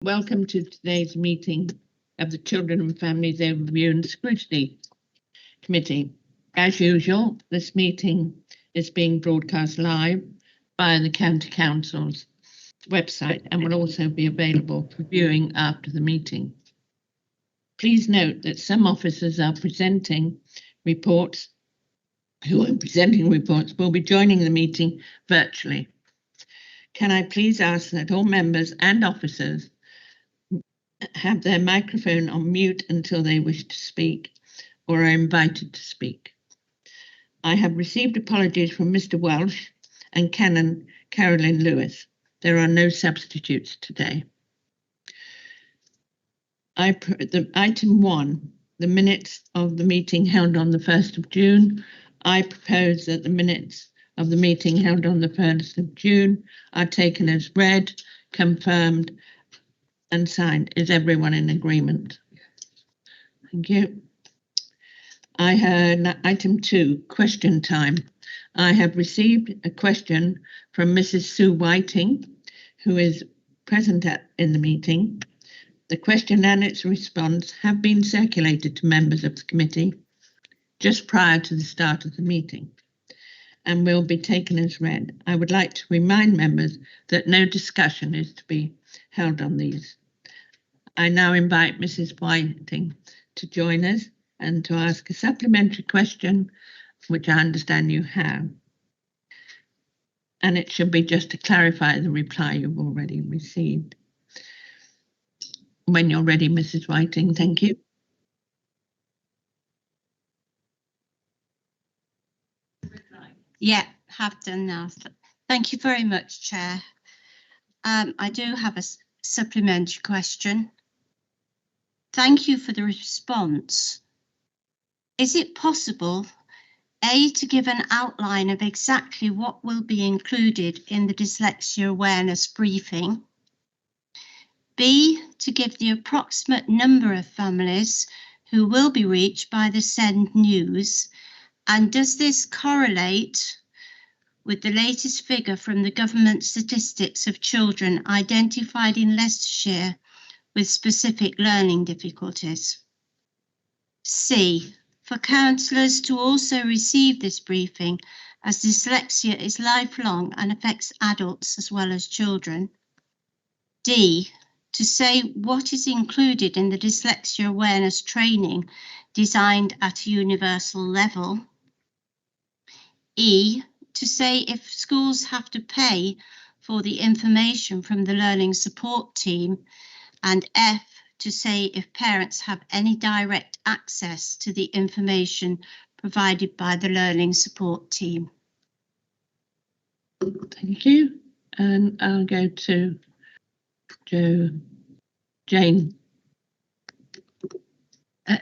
Welcome to today's meeting of the Children and Families Overview and Scrutiny Committee. As usual, this meeting is being broadcast live via the County Council's website and will also be available for viewing after the meeting. Please note that some officers are presenting reports will be joining the meeting virtually. Can I please ask that all members and officers have their microphone on mute until they wish to speak or are invited to speak? I have received apologies from Mr. Welsh and Canon Carolyn Lewis. There are no substitutes today. Item 1, the minutes of the meeting held on the 1st of June. I propose that the minutes of the meeting held on the 1st of June are taken as read, confirmed and signed. Is everyone in agreement? Thank you. I heard item 2, question time. I have received a question from Mrs. Sue Whiting, who is present in the meeting. The question and its response have been circulated to members of the committee just prior to the start of the meeting and will be taken as read. I would like to remind members that no discussion is to be held on these. I now invite Mrs. Whiting to join us and to ask a supplementary question, which I understand you have. And it should be just to clarify the reply you've already received. When you're ready, Mrs. Whiting, thank you. Yeah, have done now. Thank you very much, Chair. I do have a supplementary question. Thank you for the response. Is it possible, A, to give an outline of exactly what will be included in the dyslexia awareness briefing? B, to give the approximate number of families who will be reached by the Send news? And does this correlate with the latest figure from the government statistics of children identified in Leicestershire with specific learning difficulties? C, for counsellors to also receive this briefing, as dyslexia is lifelong and affects adults as well as children. D, to say what is included in the dyslexia awareness training designed at a universal level. E, to say if schools have to pay for the information from the learning support team. And F, to say if parents have any direct access to the information provided by the learning support team. Thank you. And I'll go to Jane.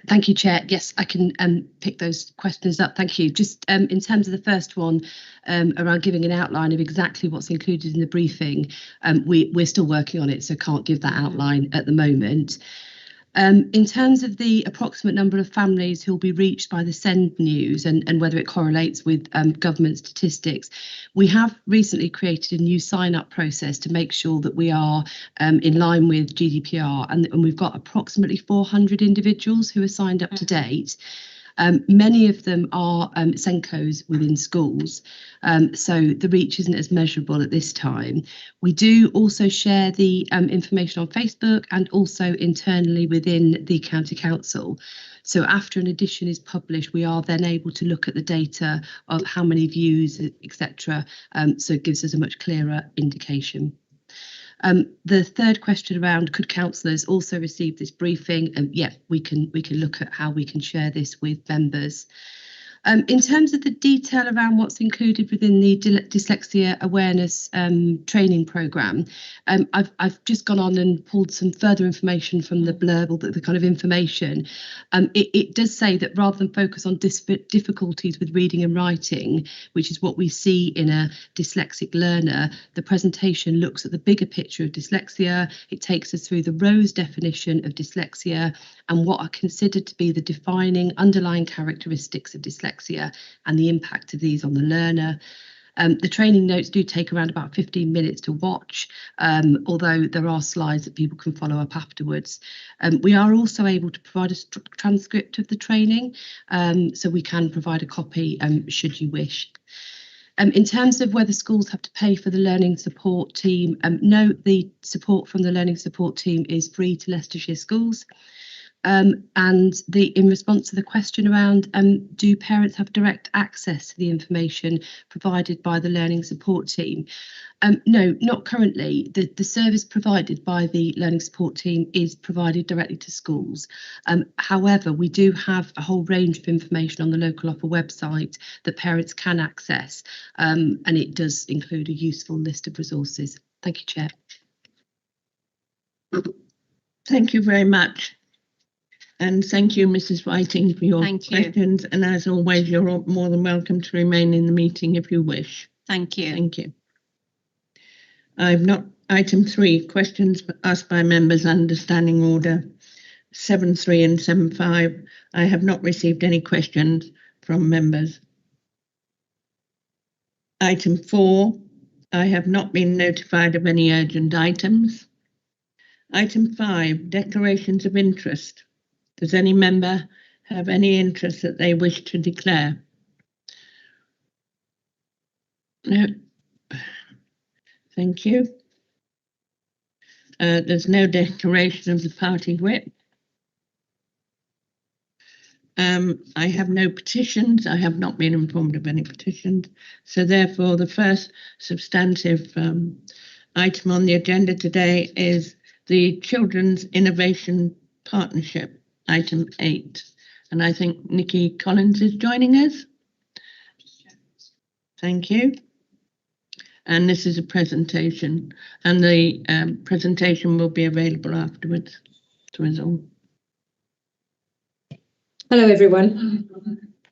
Thank you, Chair. Yes, I can pick those questions up. Thank you. Just in terms of the first one, around giving an outline of exactly what's included in the briefing, we're still working on it, so can't give that outline at the moment. In terms of the approximate number of families who will be reached by the Send news and whether it correlates with government statistics, we have recently created a new sign-up process to make sure that we are in line with GDPR, and we've got approximately 400 individuals who are signed up to date. Many of them are Senkos within schools, so the reach isn't as measurable at this time. We do also share the information on Facebook and also internally within the County Council. So after an edition is published, we are then able to look at the data of how many views, etc. So it gives us a much clearer indication. The third question around could councillors also receive this briefing? Yeah, we can look at how we can share this with members. In terms of the detail around what's included within the dyslexia awareness training programme, I've just gone on and pulled some further information from the blurb, or the kind of information. It does say that rather than focus on difficulties with reading and writing, which is what we see in a dyslexic learner, the presentation looks at the bigger picture of dyslexia. It takes us through the Rose definition of dyslexia and what are considered to be the defining underlying characteristics of dyslexia and the impact of these on the learner. The training notes do take around about 15 minutes to watch, although there are slides that people can follow up afterwards. We are also able to provide a transcript of the training, so we can provide a copy should you wish. In terms of whether schools have to pay for the learning support team, no, the support from the learning support team is free to Leicestershire schools. And in response to the question around do parents have direct access to the information provided by the learning support team? No, not currently. The service provided by the learning support team is provided directly to schools. However, we do have a whole range of information on the local offer website that parents can access, and it does include a useful list of resources. Thank you, Chair. Thank you very much. And thank you, Mrs. Whiting, for your Thank you. questions. And as always, you're more than welcome to remain in the meeting if you wish. Thank you. Thank you. Item 3, questions asked by members under Standing Order 7.3 and 7.5. I have not received any questions from members. Item 4, I have not been notified of any urgent items. Item 5, declarations of interest. Does any member have any interest that they wish to declare? No. Thank you. There's no declaration of the party whip. I have no petitions. I have not been informed of any petitions. So therefore, the first substantive item on the agenda today is the Children's Innovation Partnership, item 8. And I think Nikki Collins is joining us. Thank you. And this is a presentation, and the presentation will be available afterwards to us all. Hello, everyone.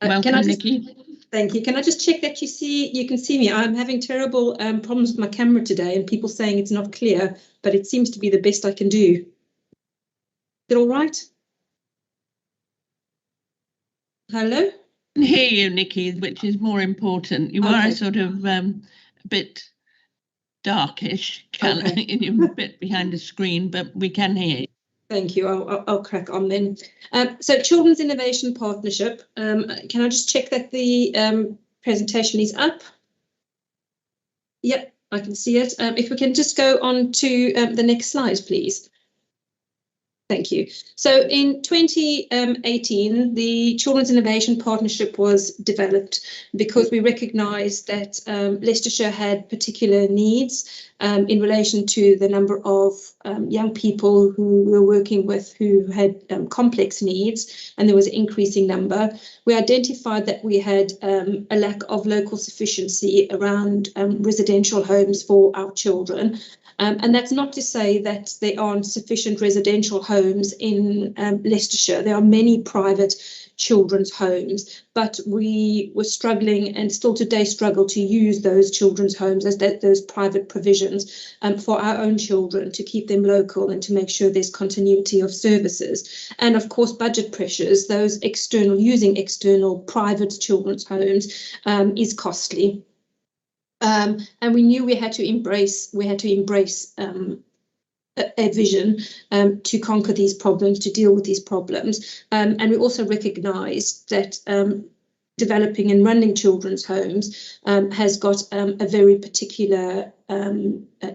Welcome, Nikki. Thank you. Can I just check that you can see me? I'm having terrible problems with my camera today, and people saying it's not clear, but it seems to be the best I can do. Is it all right? Hello? I can hear you, Nikki, which is more important. You are a sort of a bit darkish colour, and you're a bit behind the screen, but we can hear you. Thank you. I'll crack on then. So Children's Innovation Partnership, can I just check that the presentation is up? Yep, I can see it. If we can just go on to the next slide, please. Thank you. So in 2018, the Children's Innovation Partnership was developed because we recognised that Leicestershire had particular needs in relation to the number of young people who we were working with who had complex needs, and there was an increasing number. We identified that we had a lack of local sufficiency around residential homes for our children. And that's not to say that there aren't sufficient residential homes in Leicestershire. There are many private children's homes, but we were struggling and still today struggle to use those children's homes as those private provisions for our own children, to keep them local and to make sure there's continuity of services. And of course, budget pressures, those using external private children's homes is costly. And we knew we had to embrace a vision to conquer these problems, to deal with these problems. And we also recognised that developing and running children's homes has got a very particular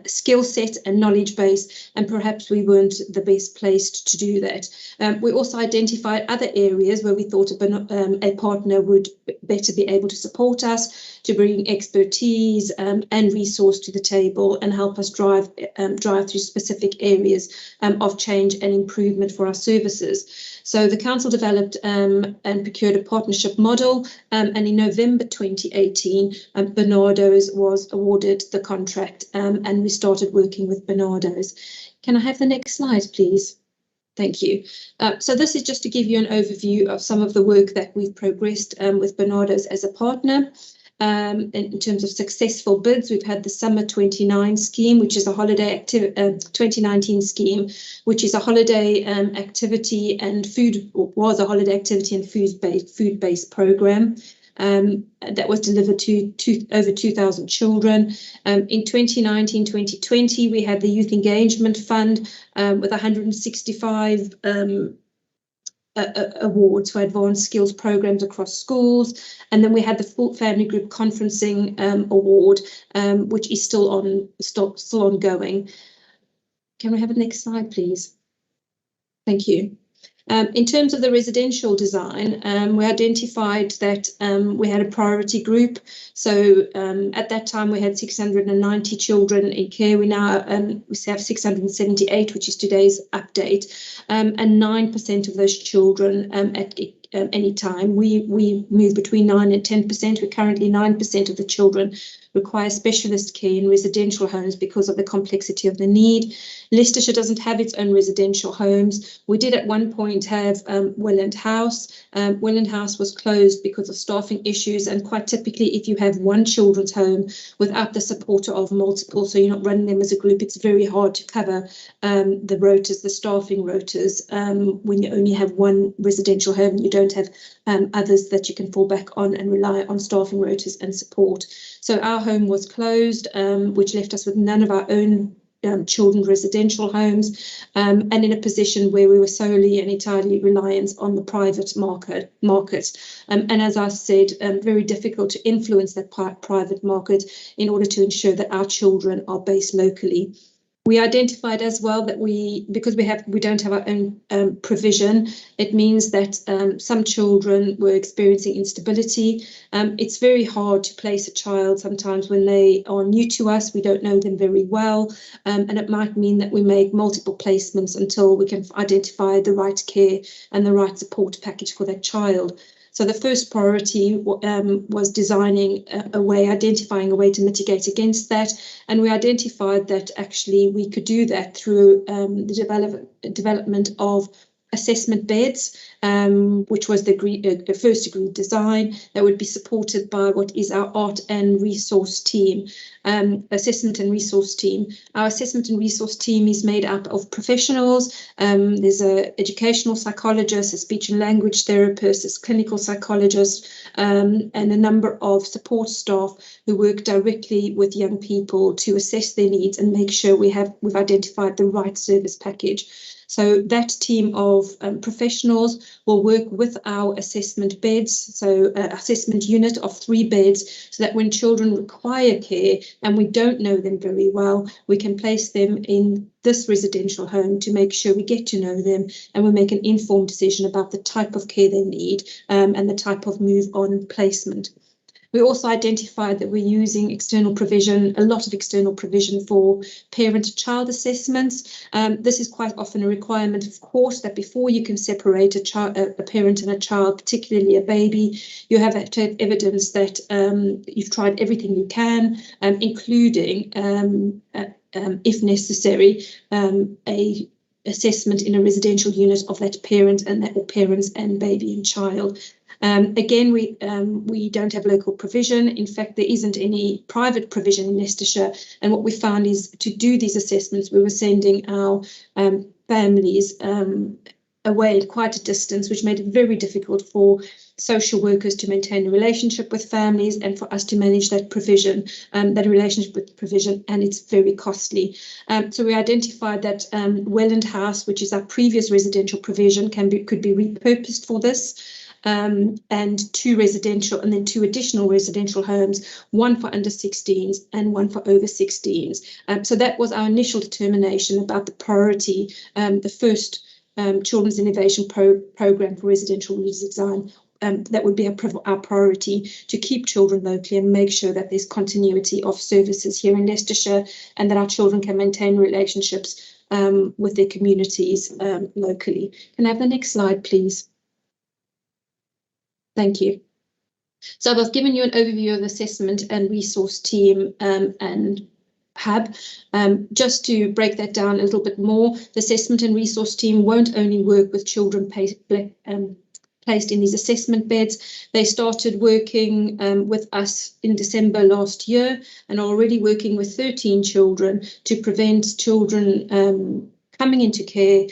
skill set and knowledge base, and perhaps we weren't the best placed to do that. We also identified other areas where we thought a partner would better be able to support us, to bring expertise and resource to the table and help us drive through specific areas of change and improvement for our services. So the council developed and procured a partnership model, and in November 2018, Bernardo's was awarded the contract, and we started working with Bernardo's. Can I have the next slide, please? Thank you. So this is just to give you an overview of some of the work that we've progressed with Bernardo's as a partner. In terms of successful bids, we've had the Summer 29 scheme, which is a holiday 2019 scheme, which is a holiday activity and food, was a holiday activity and food-based program. that was delivered to over 2,000 children. In 2019-2020, we had the Youth Engagement Fund with 165 awards for advanced skills programs across schools, and then we had the Full Family Group Conferencing Award, which is still ongoing. Can we have the next slide, please? Thank you. In terms of the residential design, we identified that we had a priority group. So at that time, we had 690 children in care. We now we have 678, which is today's update, and 9% of those children at any time. We move between 9 and 10%. We're currently 9% of the children require specialist care in residential homes because of the complexity of the need. Leicestershire doesn't have its own residential homes. We did at one point have Welland House. Welland House was closed because of staffing issues, and quite typically if you have one children's home without the support of multiple, so you're not running them as a group, it's very hard to cover the rotas, the staffing rotas, when you only have one residential home and you don't have others that you can fall back on and rely on staffing rotas and support. So our home was closed, which left us with none of our own children's residential homes, and in a position where we were solely and entirely reliant on the private market. And as I said, very difficult to influence that private market in order to ensure that our children are based locally. We identified as well that because we don't have our own provision, it means that some children were experiencing instability. It's very hard to place a child sometimes when they are new to us. We don't know them very well, and it might mean that we make multiple placements until we can identify the right care and the right support package for that child. So the first priority was identifying a way to mitigate against that. And we identified that actually we could do that through the development of assessment beds, which was the first agreed design that would be supported by what is our art and resource team, assessment and resource team. Our assessment and resource team is made up of professionals. There's an educational psychologist, a speech and language therapist, a clinical psychologist, and a number of support staff who work directly with young people to assess their needs and make sure we've identified the right service package. So that team of professionals will work with our assessment beds, so assessment unit of 3 beds, so that when children require care and we don't know them very well, we can place them in this residential home to make sure we get to know them and we make an informed decision about the type of care they need and the type of move-on placement. We also identified that we're using external provision, a lot of external provision for parent-child assessments. This is quite often a requirement, of course, that before you can separate a parent and a child, particularly a baby, you have to have evidence that you've tried everything you can, including, if necessary, a assessment in a residential unit of that parent and that, or parents and baby and child. Again, we don't have local provision. In fact, there isn't any private provision in Leicestershire. And what we found is to do these assessments, we were sending our families away at quite a distance, which made it very difficult for social workers to maintain a relationship with families and for us to manage that provision, that relationship with provision, and it's very costly. So we identified that Welland House, which is our previous residential provision, could be repurposed for this. And 2 residential and then 2 additional residential homes, 1 for under 16s and 1 for over 16s. So that was our initial determination about the priority, the first Children's Innovation Programme for residential redesign. That would be our priority, to keep children locally and make sure that there's continuity of services here in Leicestershire and that our children can maintain relationships with their communities locally. Can I have the next slide, please? Thank you. So I've given you an overview of the assessment and resource team and hub. Just to break that down a little bit more, the assessment and resource team won't only work with children placed in these assessment beds. They started working with us in December last year and are already working with 13 children to prevent children coming into care,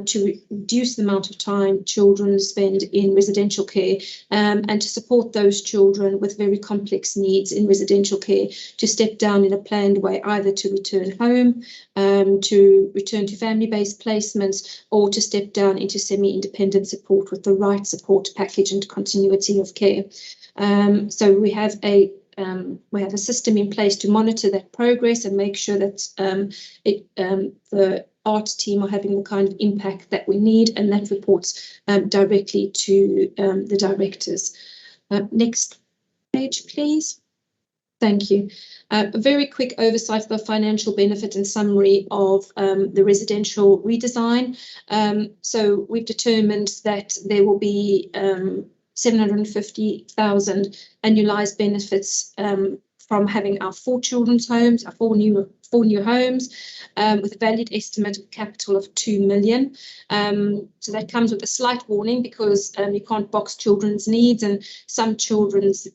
to reduce the amount of time children spend in residential care, and to support those children with very complex needs in residential care to step down in a planned way, either to return home, to return to family-based placements, or to step down into semi-independent support with the right support package and continuity of care. So we have a system in place to monitor that progress and make sure that the art team are having the kind of impact that we need, and that reports directly to the directors. Next page, please. Thank you. A very quick oversight of the financial benefit and summary of the residential redesign. So we've determined that there will be 750,000 annualized benefits from having our 4 children's homes, our four new homes, with a valued estimate of capital of 2 million. So that comes with a slight warning, because you can't box children's needs, and some children's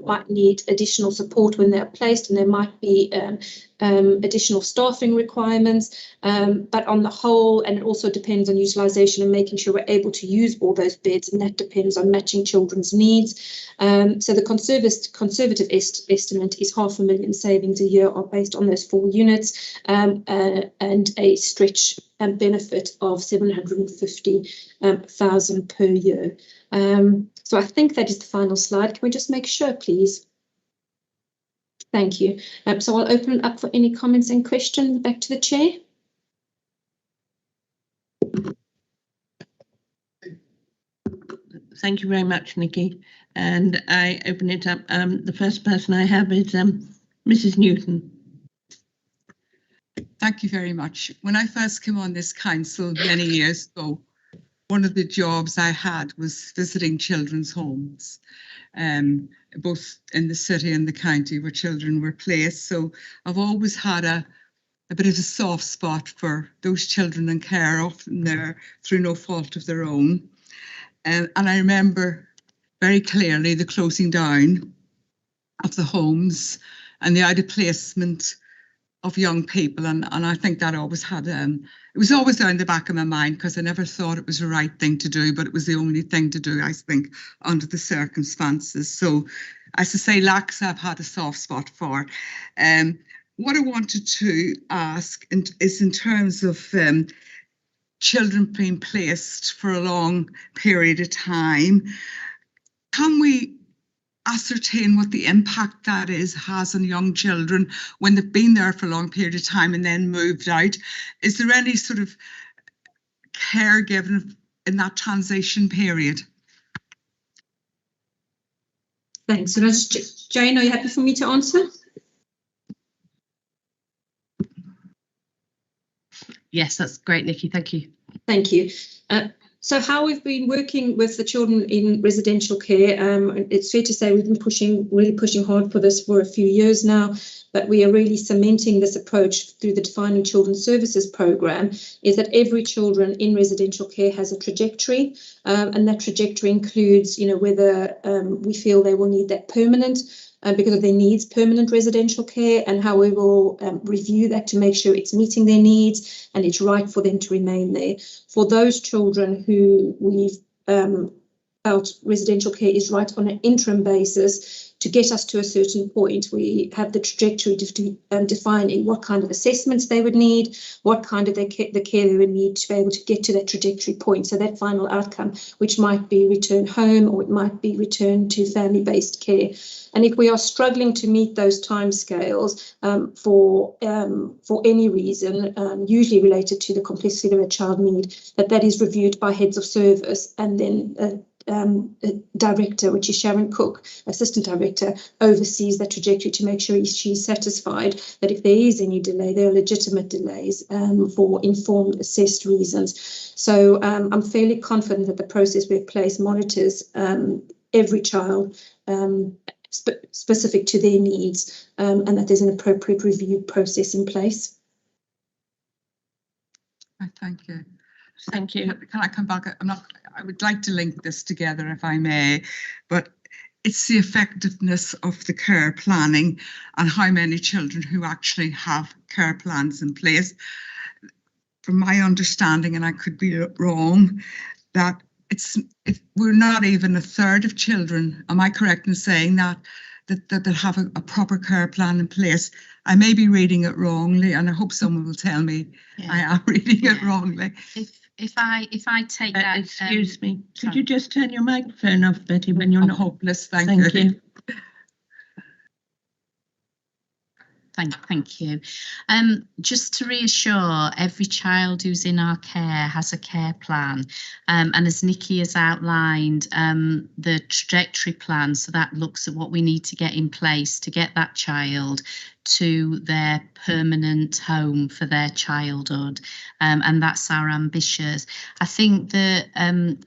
might need additional support when they're placed, and there might be additional staffing requirements. But on the whole, and it also depends on utilisation and making sure we're able to use all those beds, and that depends on matching children's needs. So the conservative estimate is 500,000 savings a year are based on those 4 units, and a stretch benefit of 750,000 per year. So I think that is the final slide. Can we just make sure, please? Thank you. So I'll open it up for any comments and questions. Back to the chair. Thank you very much, Nikki. And I open it up. The first person I have is Mrs. Newton. Thank you very much. When I first came on this council many years ago, one of the jobs I had was visiting children's homes, both in the city and the county where children were placed. So I've always had a bit of a soft spot for those children in care, often there through no fault of their own. And I remember very clearly the closing down of the homes and the out of placement of young people, and I think that always had it was always down the back of my mind, because I never thought it was the right thing to do, but it was the only thing to do, I think, under the circumstances. So, as I say, LACS I've had a soft spot for. What I wanted to ask is in terms of children being placed for a long period of time, can we ascertain what the impact that has on young children when they've been there for a long period of time and then moved out? Is there any sort of care given in that transition period? Thanks. So that's Jane, are you happy for me to answer? Yes, that's great, Nikki. Thank you. Thank you. So how we've been working with the children in residential care, it's fair to say we've been really pushing hard for this for a few years now, but we are really cementing this approach through the Defining Children's Services programme, is that every children in residential care has a trajectory, and that trajectory includes, whether we feel they will need that permanent, because of their needs, permanent residential care, and how we will review that to make sure it's meeting their needs and it's right for them to remain there. For those children who we've felt residential care is right on an interim basis, to get us to a certain point, we have the trajectory defining what kind of assessments they would need, what kind of the care they would need to be able to get to that trajectory point. So that final outcome, which might be return home, or it might be return to family-based care. And if we are struggling to meet those timescales for any reason, usually related to the complexity of a child need, that is reviewed by heads of service, and then a director, which is Sharon Cook, assistant director, oversees that trajectory to make sure she's satisfied that if there is any delay, there are legitimate delays for informed, assessed reasons. So I'm fairly confident that the process we have placed monitors every child specific to their needs, and that there's an appropriate review process in place. Thank you. Thank you. Can I come back? I would like to link this together, if I may, but it's the effectiveness of the care planning and how many children who actually have care plans in place. from my understanding, and I could be wrong, that we're not even a third of children. Am I correct in saying that have a proper care plan in place? I may be reading it wrongly, and I hope someone will tell me I am reading it wrongly. If I take that, excuse me, could sorry. you just turn your microphone off, Betty, when you're I'm not? hopeless. Thank Thank you. you. Thank you. Just to reassure, every child who's in our care has a care plan. And as Nikki has outlined, the trajectory plan, so that looks at what we need to get in place to get that child to their permanent home for their childhood. And that's our ambitions. I think the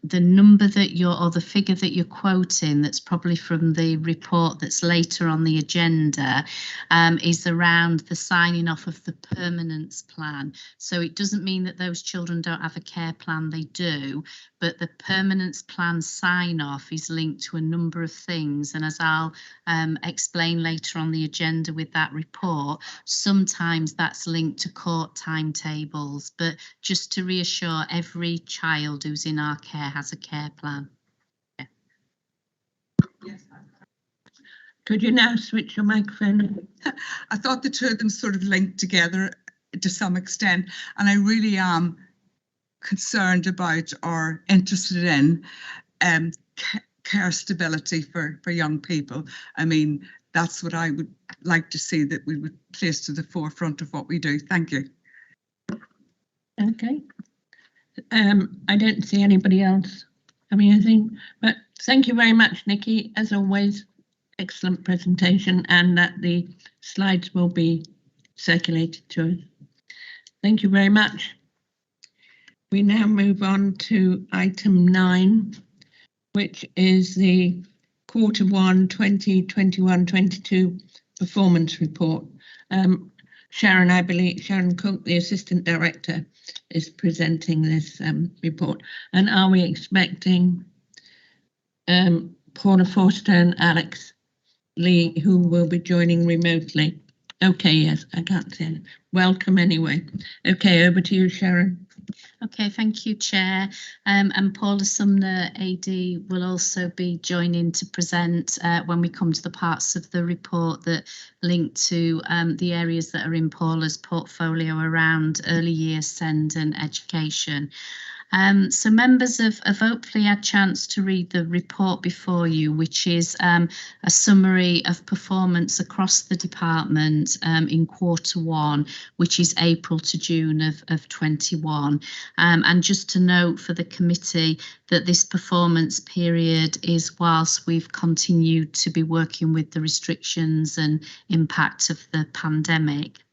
number that or the figure that you're quoting, that's probably from the report that's later on the agenda, is around the signing off of the permanence plan. So it doesn't mean that those children don't have a care plan, they do, but the permanence plan sign off is linked to a number of things. And as I'll explain later on the agenda with that report, sometimes that's linked to court timetables, but just to reassure, every child who's in our care has a care plan. Yeah. Yes. Could you now switch your microphone? I thought the two of them sort of linked together to some extent, and I really am concerned about or interested in care stability for young people. I mean, that's what I would like to see, that we would place to the forefront of what we do. Thank you. Okay. I don't see anybody else having anything, but thank you very much, Nikki. As always, excellent presentation, and that the slides will be circulated to us. Thank you very much. We now move on to item 9, which is the Q1 2021-22 performance report. Sharon, I believe, Sharon Cook, the Assistant Director, is presenting this report. And are we expecting Paula Forster and Alex Lee, who will be joining remotely? Okay, yes, I can't see it. Welcome anyway. Okay, over to you, Sharon. Okay, thank you, Chair. And Paula Sumner, AD, will also be joining to present when we come to the parts of the report that link to the areas that are in Paula's portfolio around early years SEND and education. So members have hopefully had a chance to read the report before you, which is a summary of performance across the department in Q1, which is April to June of 21. And just to note for the committee that this performance period is whilst we've continued to be working with the restrictions and impact of the pandemic.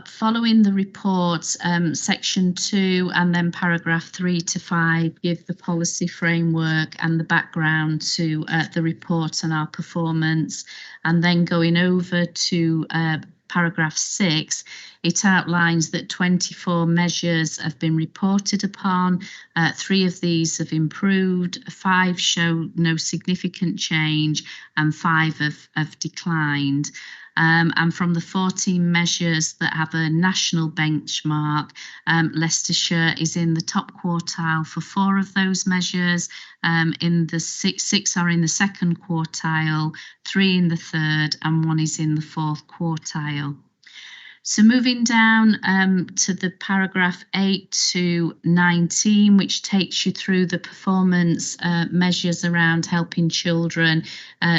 Following the report, section 2 and then paragraph 3 to 5 give the policy framework and the background to the report and our performance. And then going over to paragraph 6, it outlines that 24 measures have been reported upon. 3 of these have improved, 5 show no significant change, and 5 have declined. And from the 14 measures that have a national benchmark, Leicestershire is in the top quartile for 4 of those measures. In the six are in the second quartile, 3 in the third, and 1 is in the fourth quartile. So moving down to the paragraph 8 to 19, which takes you through the performance measures around helping children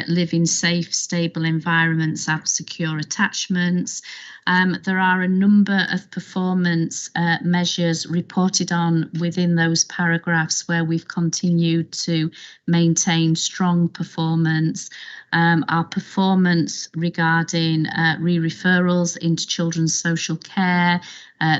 live in safe, stable environments, have secure attachments. There are a number of performance measures reported on within those paragraphs where we've continued to maintain strong performance. Our performance regarding re-referrals into children's social care,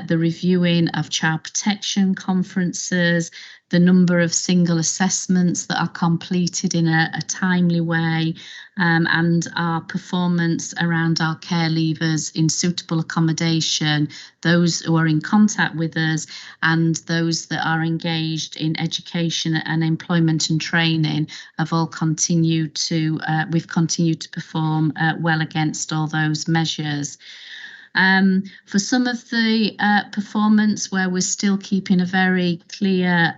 the reviewing of child protection conferences, the number of single assessments that are completed in a timely way, and our performance around our care leavers in suitable accommodation, those who are in contact with us and those that are engaged in education and employment and training have all continued to, we've continued to perform well against all those measures. For some of the performance where we're still keeping a very clear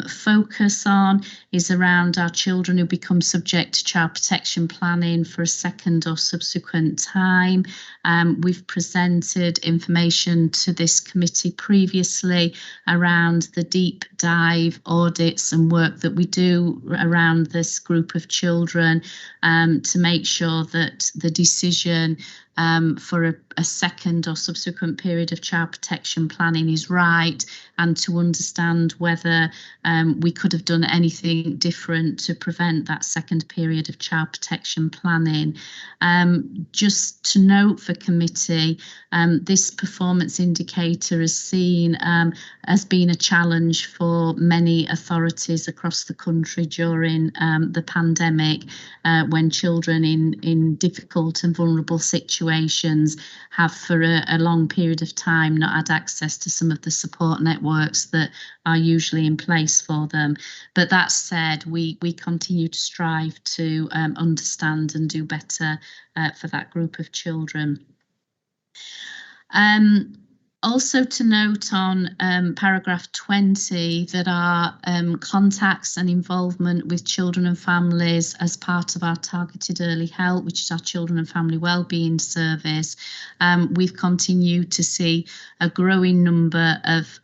focus on is around our children who become subject to child protection planning for a second or subsequent time. We've presented information to this committee previously around the deep dive audits and work that we do around this group of children to make sure that the decision for a second or subsequent period of child protection planning is right, and to understand whether we could have done anything different to prevent that second period of child protection planning. Just to note for committee, this performance indicator is seen as being a challenge for many authorities across the country during the pandemic, when children in difficult and vulnerable situations have for a long period of time not had access to some of the support networks that are usually in place for them. But that said, we continue to strive to understand and do better for that group of children. Also to note on paragraph 20 that our contacts and involvement with children and families as part of our targeted early help, which is our children and family wellbeing service, we've continued to see a growing number of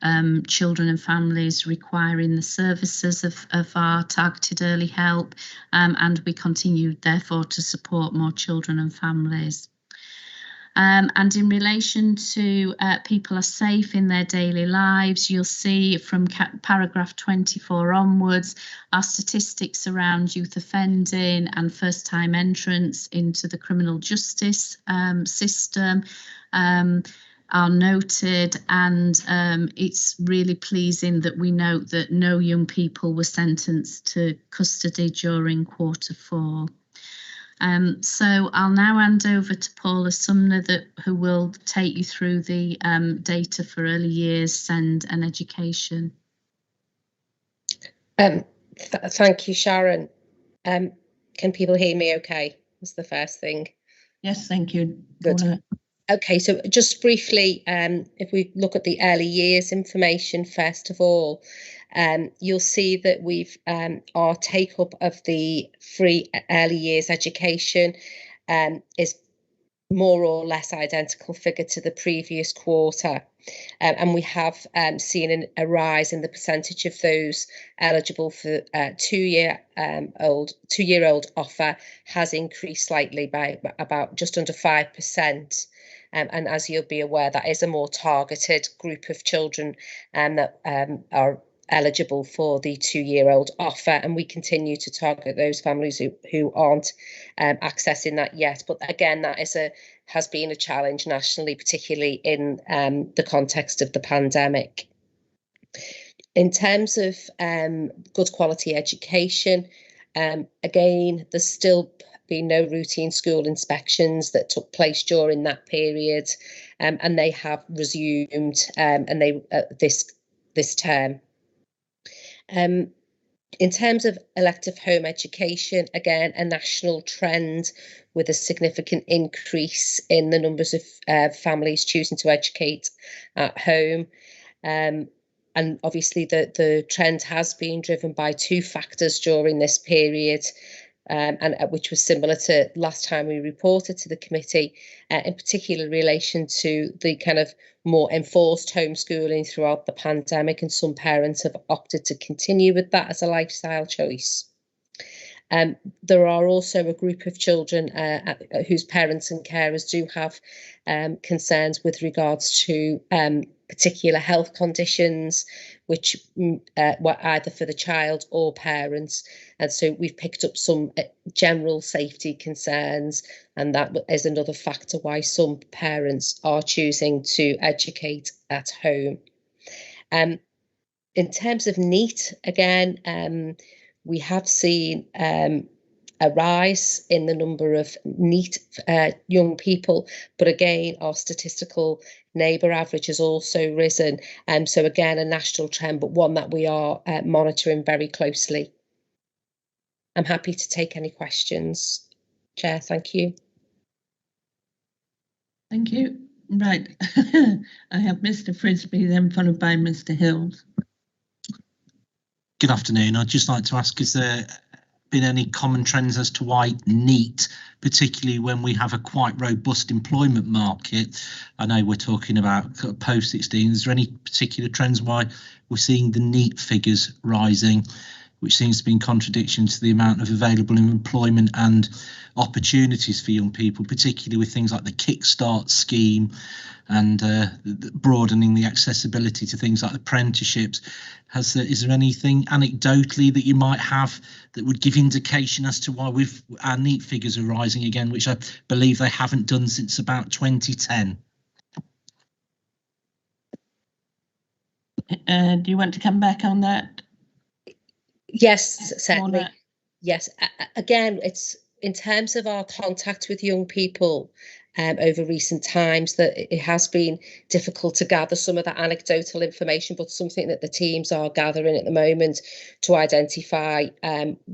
children and families requiring the services of our targeted early help, and we continue therefore to support more children and families. And in relation to people are safe in their daily lives, you'll see from paragraph 24 onwards, our statistics around youth offending and first-time entrance into the criminal justice system are noted, and it's really pleasing that we note that no young people were sentenced to custody during Q4. So I'll now hand over to Paula Sumner, who will take you through the data for early years SEND and education. Thank you, Sharon. Can people hear me okay? That's the first thing. Yes, thank you. Good. Paula. Okay, so just briefly, if we look at the early years information, first of all, you'll see that we've our take up of the free early years education is more or less identical figure to the previous quarter. And we have seen a rise in the percentage of those eligible for two-year-old offer has increased slightly by about just under 5%. And as you'll be aware, that is a more targeted group of children that are eligible for the two-year-old offer, and we continue to target those families who aren't accessing that yet. But again, that has been a challenge nationally, particularly in the context of the pandemic. In terms of good quality education, again, there's still been no routine school inspections that took place during that period, and they have resumed and they this term. In terms of elective home education, again, a national trend with a significant increase in the numbers of families choosing to educate at home. And obviously the trend has been driven by two factors during this period, and which was similar to last time we reported to the committee, in particular in relation to the kind of more enforced homeschooling throughout the pandemic, and some parents have opted to continue with that as a lifestyle choice. There are also a group of children whose parents and carers do have concerns with regards to particular health conditions, which were either for the child or parents. And so we've picked up some general safety concerns, and that is another factor why some parents are choosing to educate at home. In terms of NEET, again, we have seen a rise in the number of NEET young people, but again, our statistical neighbour average has also risen. So again, a national trend, but one that we are monitoring very closely. I'm happy to take any questions. Chair, thank you. Thank you. Right. I have Mr. Frisbee, then followed by Mr. Hills. Good afternoon. I'd just like to ask, has there been any common trends as to why NEET, particularly when we have a quite robust employment market? I know we're talking about post-16. Is there any particular trends why we're seeing the NEET figures rising, which seems to be in contradiction to the amount of available employment and opportunities for young people, particularly with things like the Kickstart scheme and broadening the accessibility to things like apprenticeships? Is there anything anecdotally that you might have that would give indication as to why our NEET figures are rising again, which I believe they haven't done since about 2010? Do you want to come back on that? Yes, certainly. Mona? Yes, again, it's in terms of our contact with young people over recent times that it has been difficult to gather some of that anecdotal information, but something that the teams are gathering at the moment to identify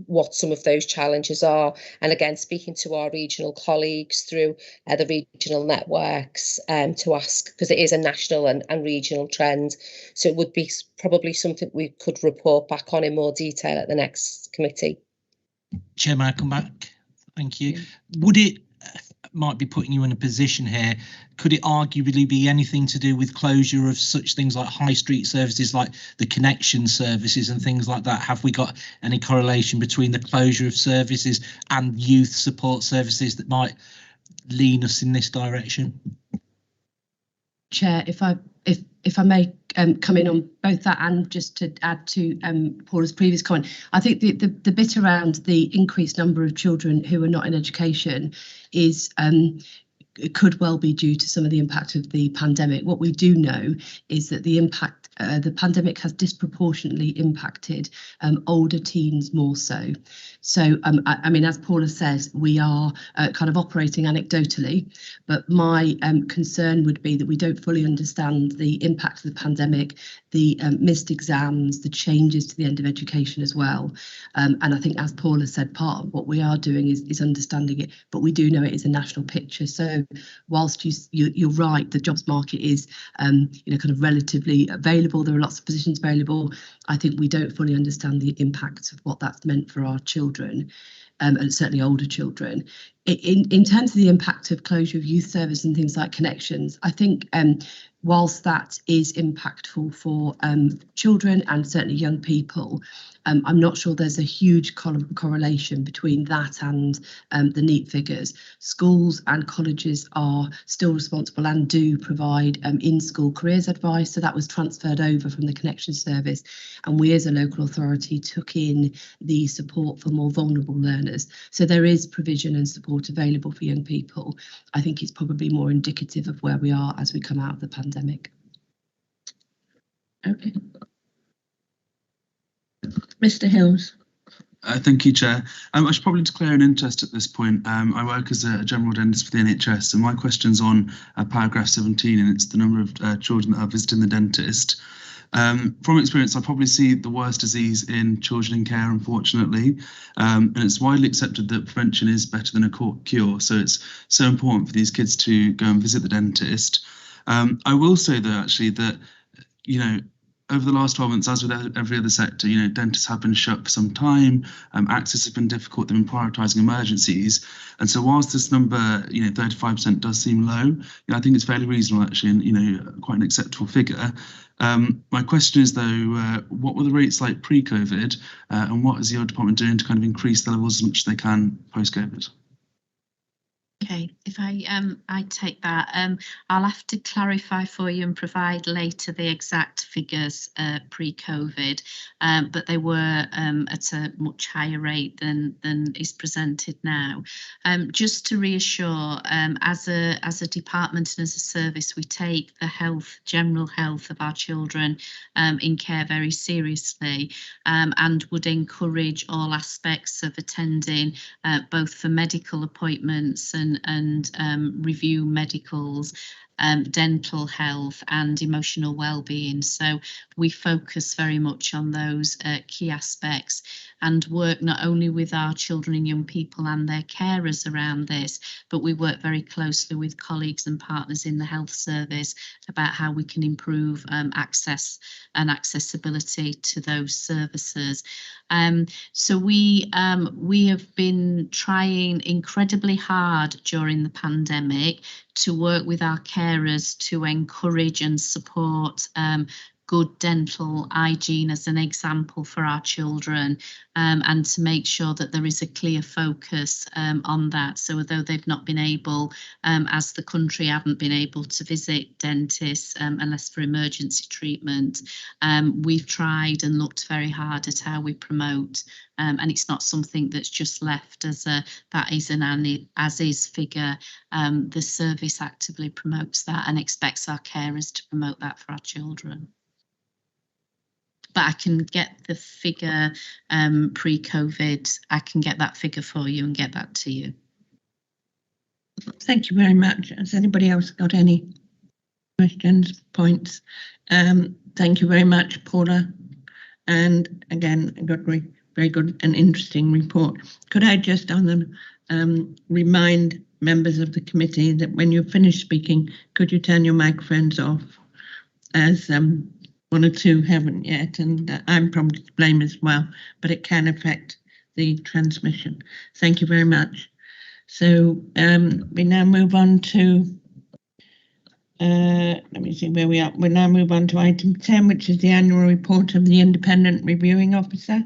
what some of those challenges are. And again, speaking to our regional colleagues through the regional networks to ask, because it is a national and regional trend. So it would be probably something we could report back on in more detail at the next committee. Chair, may I come back? Thank you. Would it, might be putting you in a position here, could it arguably be anything to do with closure of such things like high street services like the connection services and things like that? Have we got any correlation between the closure of services and youth support services that might lean us in this direction? Chair, if I may come in on both that and just to add to Paula's previous comment, I think the bit around the increased number of children who are not in education is it could well be due to some of the impact of the pandemic. What we do know is that the pandemic has disproportionately impacted older teens more so. So, I mean, as Paula says, we are kind of operating anecdotally, but my concern would be that we don't fully understand the impact of the pandemic, the missed exams, the changes to the end of education as well. And I think, as Paula said, part of what we are doing is understanding it, but we do know it is a national picture. So whilst you're right, the jobs market is, kind of relatively available. There are lots of positions available. I think we don't fully understand the impact of what that's meant for our children, and certainly older children. In terms of the impact of closure of youth service and things like connections, I think whilst that is impactful for children and certainly young people, I'm not sure there's a huge correlation between that and the NEET figures. Schools and colleges are still responsible and do provide in-school careers advice, so that was transferred over from the connection service, and we as a local authority took in the support for more vulnerable learners. So there is provision and support available for young people. I think it's probably more indicative of where we are as we come out of the pandemic. Okay. Mr. Hills. Thank you, Chair. I should probably declare an interest at this point. I work as a general dentist for the NHS, and my question's on paragraph 17, and it's the number of children that are visiting the dentist. From experience, I probably see the worst disease in children in care, unfortunately, and it's widely accepted that prevention is better than a cure. So it's so important for these kids to go and visit the dentist. I will say, though, actually, that, over the last 12 months, as with every other sector, dentists have been shut for some time. Access has been difficult. They've been prioritising emergencies. And so whilst this number, 35% does seem low, I think it's fairly reasonable, actually, and, quite an acceptable figure. My question is, though, what were the rates like pre-COVID, and what is your department doing to kind of increase the levels as much as they can post-COVID? Okay, if I take that, I'll have to clarify for you and provide later the exact figures pre-COVID, but they were at a much higher rate than is presented now. Just to reassure, as a department and as a service, we take the general health of our children in care very seriously, and would encourage all aspects of attending, both for medical appointments and review medicals, dental health and emotional well-being. So we focus very much on those key aspects and work not only with our children and young people and their carers around this, but we work very closely with colleagues and partners in the health service about how we can improve access and accessibility to those services. So we have been trying incredibly hard during the pandemic to work with our carers to encourage and support good dental hygiene as an example for our children, and to make sure that there is a clear focus on that. So although they've not been able, as the country haven't been able to visit dentists unless for emergency treatment, we've tried and looked very hard at how we promote, and it's not something that's just left as a that is an as is figure. The service actively promotes that and expects our carers to promote that for our children. But I can get the figure pre-COVID. I can get that figure for you and get that to you. Thank you very much. Has anybody else got any questions, points? Thank you very much, Paula. And again, I got very good and interesting report. Could I just on them remind members of the committee that when you finish speaking, could you turn your microphones off, as one or two haven't yet, and I'm probably to blame as well, but it can affect the transmission. Thank you very much. So we now move on to, let me see where we are. We'll now move on to item 10, which is the annual report of the Independent Reviewing Officer.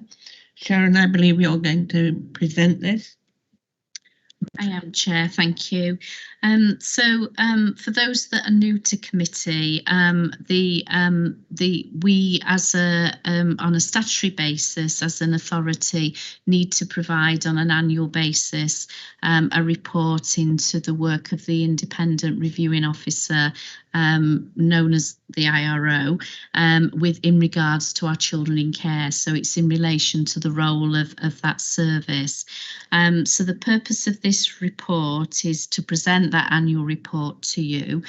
Sharon, I believe you're going to present this. I am, Chair, thank you. So for those that are new to committee, we as a on a statutory basis as an authority need to provide on an annual basis a report into the work of the Independent Reviewing Officer, known as the IRO, in regards to our children in care. So it's in relation to the role of that service. So the purpose of this report is to present that annual report to you.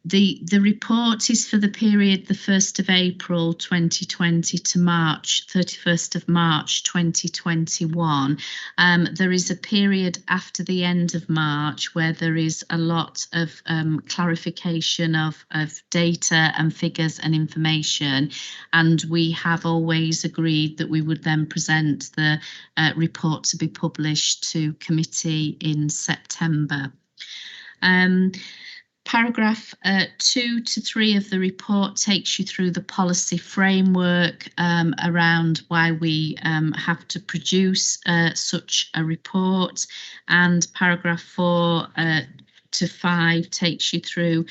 The report is for the period the 1st of April 2020 to 31st of March 2021. There is a period after the end of March where there is a lot of clarification of data and figures and information, and we have always agreed that we would then present the report to be published to committee in September. Paragraph 2 to 3 of the report takes you through the policy framework around why we have to produce such a report, and paragraph 4 to 5 takes you through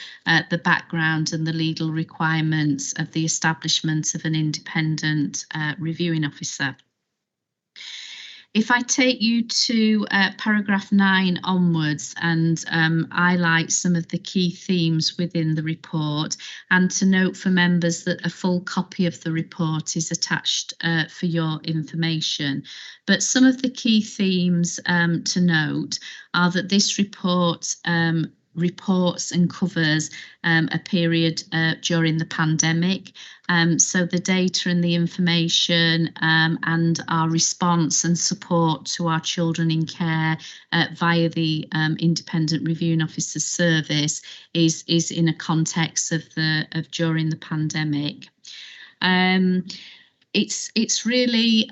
the background and the legal requirements of the establishment of an independent reviewing officer. If I take you to paragraph 9 onwards and highlight some of the key themes within the report, and to note for members that a full copy of the report is attached for your information. But some of the key themes to note are that this report reports and covers a period during the pandemic. So the data and the information and our response and support to our children in care via the Independent Reviewing Officer Service is in a context of during the pandemic. It's really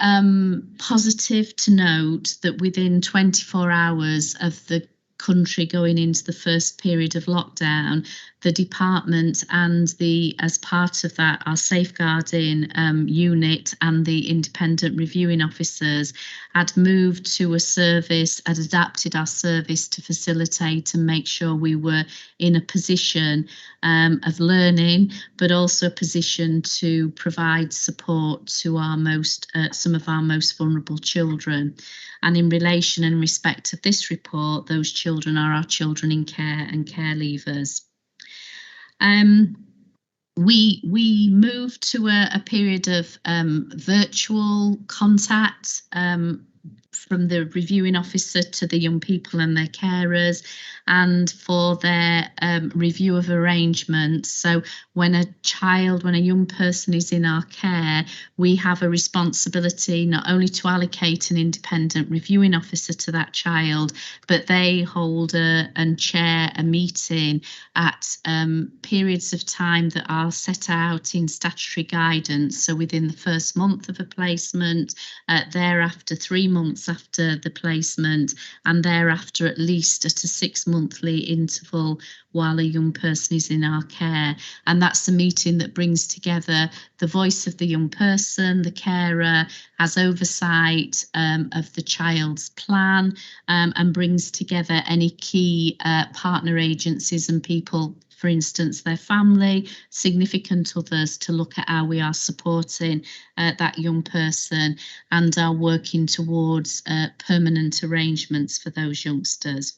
positive to note that within 24 hours of the country going into the first period of lockdown, the department and as part of that, our safeguarding unit and the independent reviewing officers had moved to a service, had adapted our service to facilitate and make sure we were in a position of learning, but also a position to provide support to our some of our most vulnerable children. And in relation and respect of this report, those children are our children in care and care leavers. We moved to a period of virtual contact from the reviewing officer to the young people and their carers, and for their review of arrangements. So when a young person is in our care, we have a responsibility not only to allocate an independent reviewing officer to that child, but they hold and chair a meeting at periods of time that are set out in statutory guidance. So within the first month of a placement, thereafter 3 months after the placement, and thereafter at least at a 6-monthly interval while a young person is in our care. And that's a meeting that brings together the voice of the young person, the carer, has oversight of the child's plan, and brings together any key partner agencies and people, for instance, their family, significant others, to look at how we are supporting that young person and are working towards permanent arrangements for those youngsters.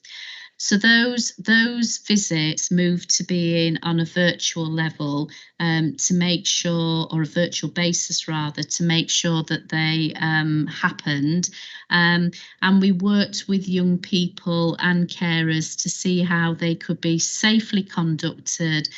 So those visits moved to being on a virtual level to make sure, or a virtual basis rather, to make sure that they happened. And we worked with young people and carers to see how they could be safely conducted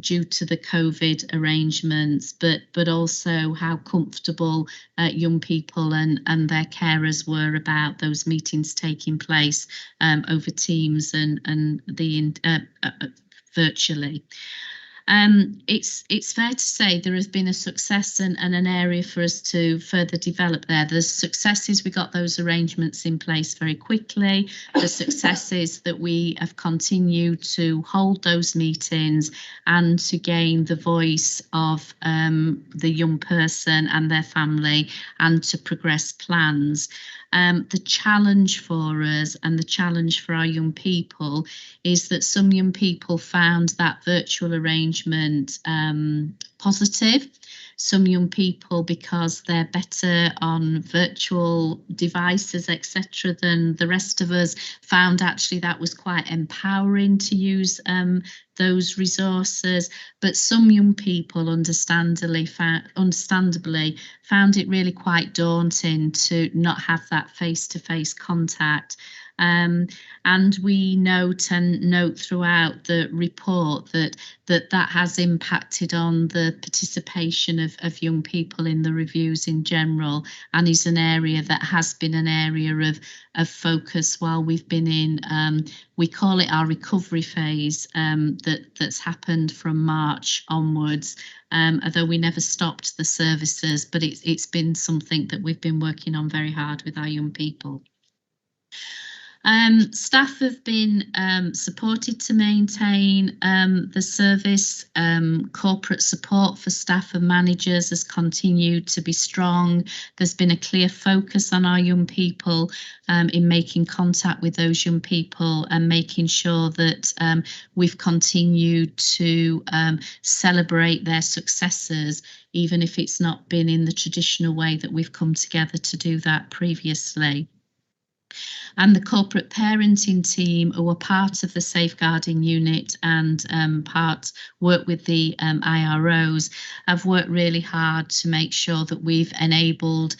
due to the COVID arrangements, but also how comfortable young people and their carers were about those meetings taking place over Teams and the virtually. It's fair to say there has been a success and an area for us to further develop there. The success is we got those arrangements in place very quickly. The success is that we have continued to hold those meetings and to gain the voice of the young person and their family and to progress plans. The challenge for us and the challenge for our young people is that some young people found that virtual arrangement positive. Some young people, because they're better on virtual devices, etc., than the rest of us, found actually that was quite empowering to use those resources. But some young people understandably found it really quite daunting to not have that face-to-face contact. And we note throughout the report that has impacted on the participation of young people in the reviews in general, and is an area that has been an area of focus while we've been in, we call it our recovery phase, that's happened from March onwards, although we never stopped the services, but it's been something that we've been working on very hard with our young people. Staff have been supported to maintain the service. Corporate support for staff and managers has continued to be strong. There's been a clear focus on our young people in making contact with those young people and making sure that we've continued to celebrate their successes, even if it's not been in the traditional way that we've come together to do that previously. And the corporate parenting team, who are part of the safeguarding unit and work with the IROs, have worked really hard to make sure that we've enabled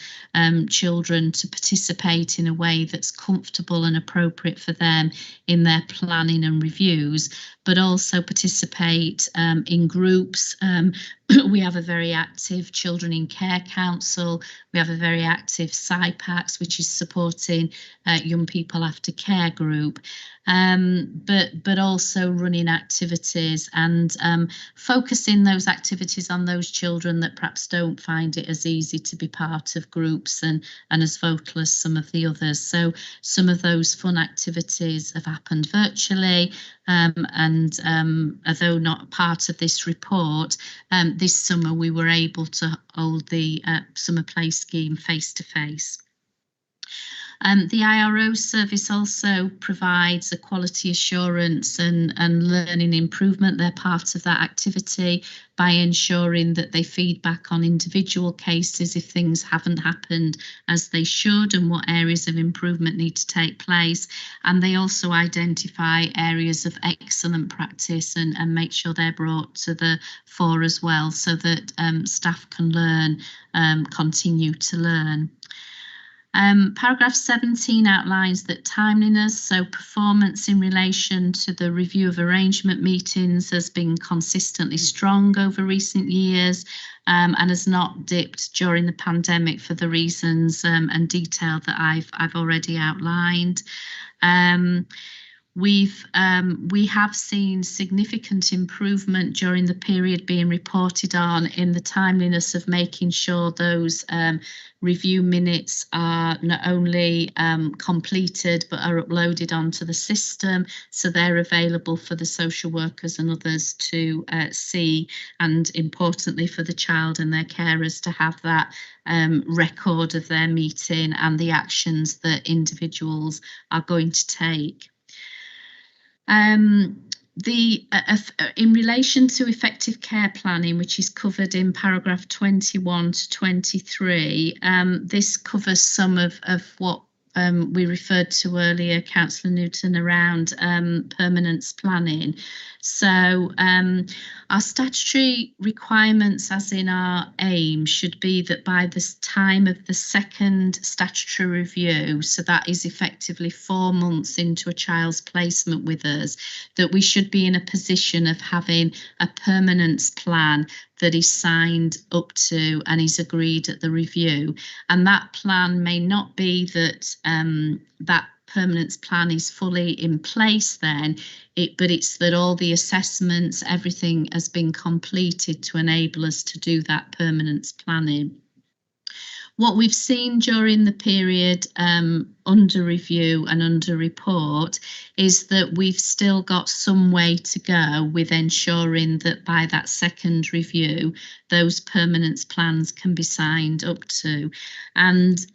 children to participate in a way that's comfortable and appropriate for them in their planning and reviews, but also participate in groups. We have a very active Children in Care Council. We have a very active SIPACS, which is supporting young people after care group, but also running activities and focusing those activities on those children that perhaps don't find it as easy to be part of groups and as vocal as some of the others. So some of those fun activities have happened virtually, and although not part of this report, this summer we were able to hold the summer play scheme face to face. The IRO service also provides a quality assurance and learning improvement. They're part of that activity by ensuring that they feed back on individual cases if things haven't happened as they should and what areas of improvement need to take place. And they also identify areas of excellent practice and make sure they're brought to the fore as well, so that staff can learn, continue to learn. Paragraph 17 outlines that timeliness, so performance in relation to the review of arrangement meetings, has been consistently strong over recent years and has not dipped during the pandemic for the reasons and detail that I've already outlined. We have seen significant improvement during the period being reported on in the timeliness of making sure those review minutes are not only completed but are uploaded onto the system, so they're available for the social workers and others to see, and importantly for the child and their carers to have that record of their meeting and the actions that individuals are going to take. In relation to effective care planning, which is covered in paragraph 21 to 23, this covers some of what we referred to earlier, Councillor Newton, around permanence planning. So our statutory requirements, as in our aim, should be that by the time of the second statutory review, so that is effectively 4 months into a child's placement with us, that we should be in a position of having a permanence plan that is signed up to and is agreed at the review. And that plan may not be that that permanence plan is fully in place then, but it's that all the assessments, everything has been completed to enable us to do that permanence planning. What we've seen during the period under review and under report is that we've still got some way to go with ensuring that by that second review, those permanence plans can be signed up to. And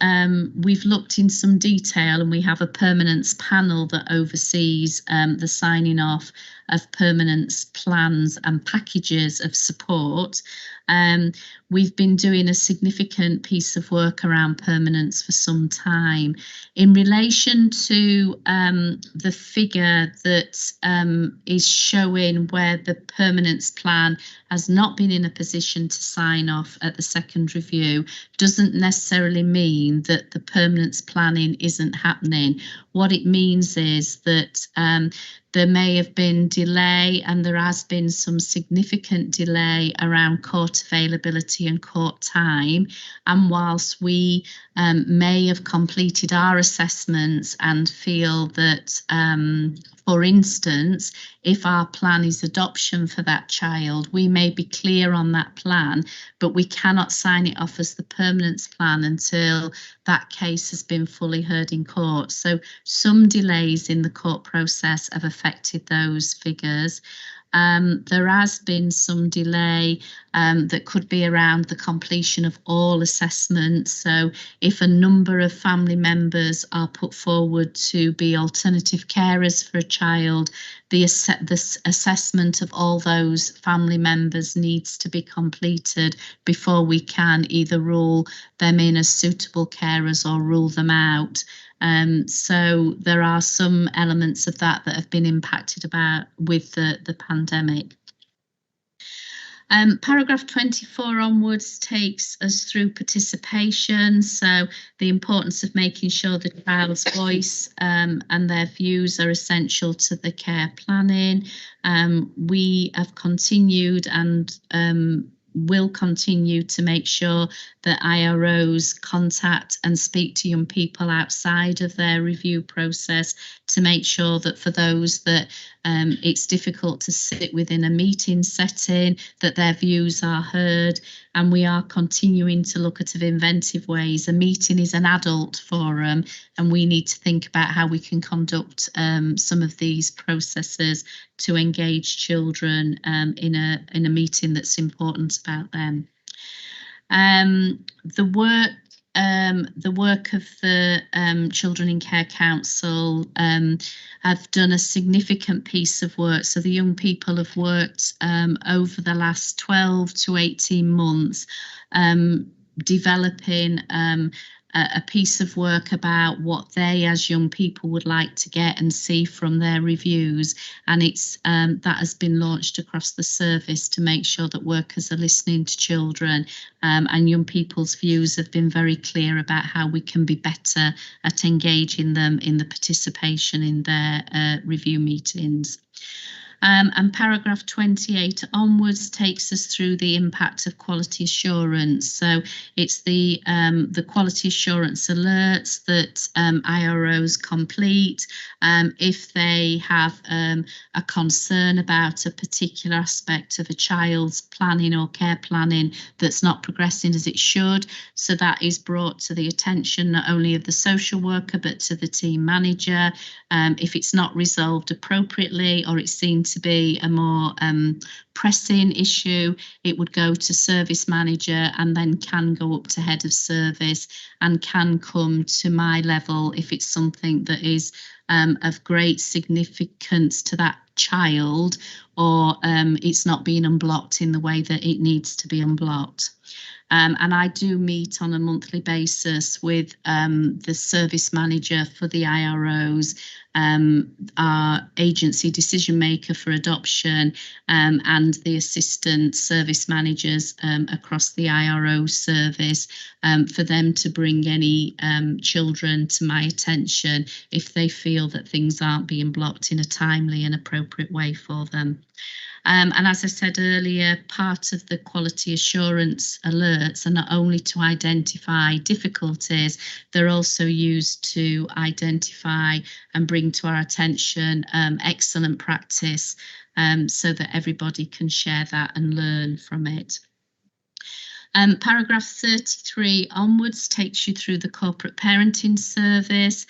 we've looked in some detail, and we have a permanence panel that oversees the signing off of permanence plans and packages of support. We've been doing a significant piece of work around permanence for some time. In relation to the figure that is showing where the permanence plan has not been in a position to sign off at the second review, doesn't necessarily mean that the permanence planning isn't happening. What it means is that there may have been delay, and there has been some significant delay around court availability and court time. And whilst we may have completed our assessments and feel that, for instance, if our plan is adoption for that child, we may be clear on that plan, but we cannot sign it off as the permanence plan until that case has been fully heard in court. So some delays in the court process have affected those figures. There has been some delay that could be around the completion of all assessments. So if a number of family members are put forward to be alternative carers for a child, the assessment of all those family members needs to be completed before we can either rule them in as suitable carers or rule them out. So there are some elements of that have been impacted with the pandemic. Paragraph 24 onwards takes us through participation. So the importance of making sure the child's voice and their views are essential to the care planning. We have continued and will continue to make sure that IROs contact and speak to young people outside of their review process to make sure that for those that it's difficult to sit within a meeting setting, that their views are heard. And we are continuing to look at inventive ways. A meeting is an adult forum, and we need to think about how we can conduct some of these processes to engage children in a meeting that's important about them. The work of the Children in Care Council have done a significant piece of work. So the young people have worked over the last 12 to 18 months developing a piece of work about what they as young people would like to get and see from their reviews, and it's that has been launched across the service to make sure that workers are listening to children, and young people's views have been very clear about how we can be better at engaging them in the participation in their review meetings. And paragraph 28 onwards takes us through the impact of quality assurance. So it's the quality assurance alerts that IROs complete if they have a concern about a particular aspect of a child's planning or care planning that's not progressing as it should. So that is brought to the attention not only of the social worker but to the team manager. If it's not resolved appropriately or it's seen to be a more pressing issue, it would go to service manager and then can go up to head of service and can come to my level if it's something that is of great significance to that child, or it's not being unblocked in the way that it needs to be unblocked. And I do meet on a monthly basis with the service manager for the IROs, our agency decision maker for adoption, and the assistant service managers across the IRO service, for them to bring any children to my attention if they feel that things aren't being blocked in a timely and appropriate way for them. And as I said earlier, part of the quality assurance alerts are not only to identify difficulties, they're also used to identify and bring to our attention excellent practice, so that everybody can share that and learn from it. Paragraph 33 onwards takes you through the corporate parenting service.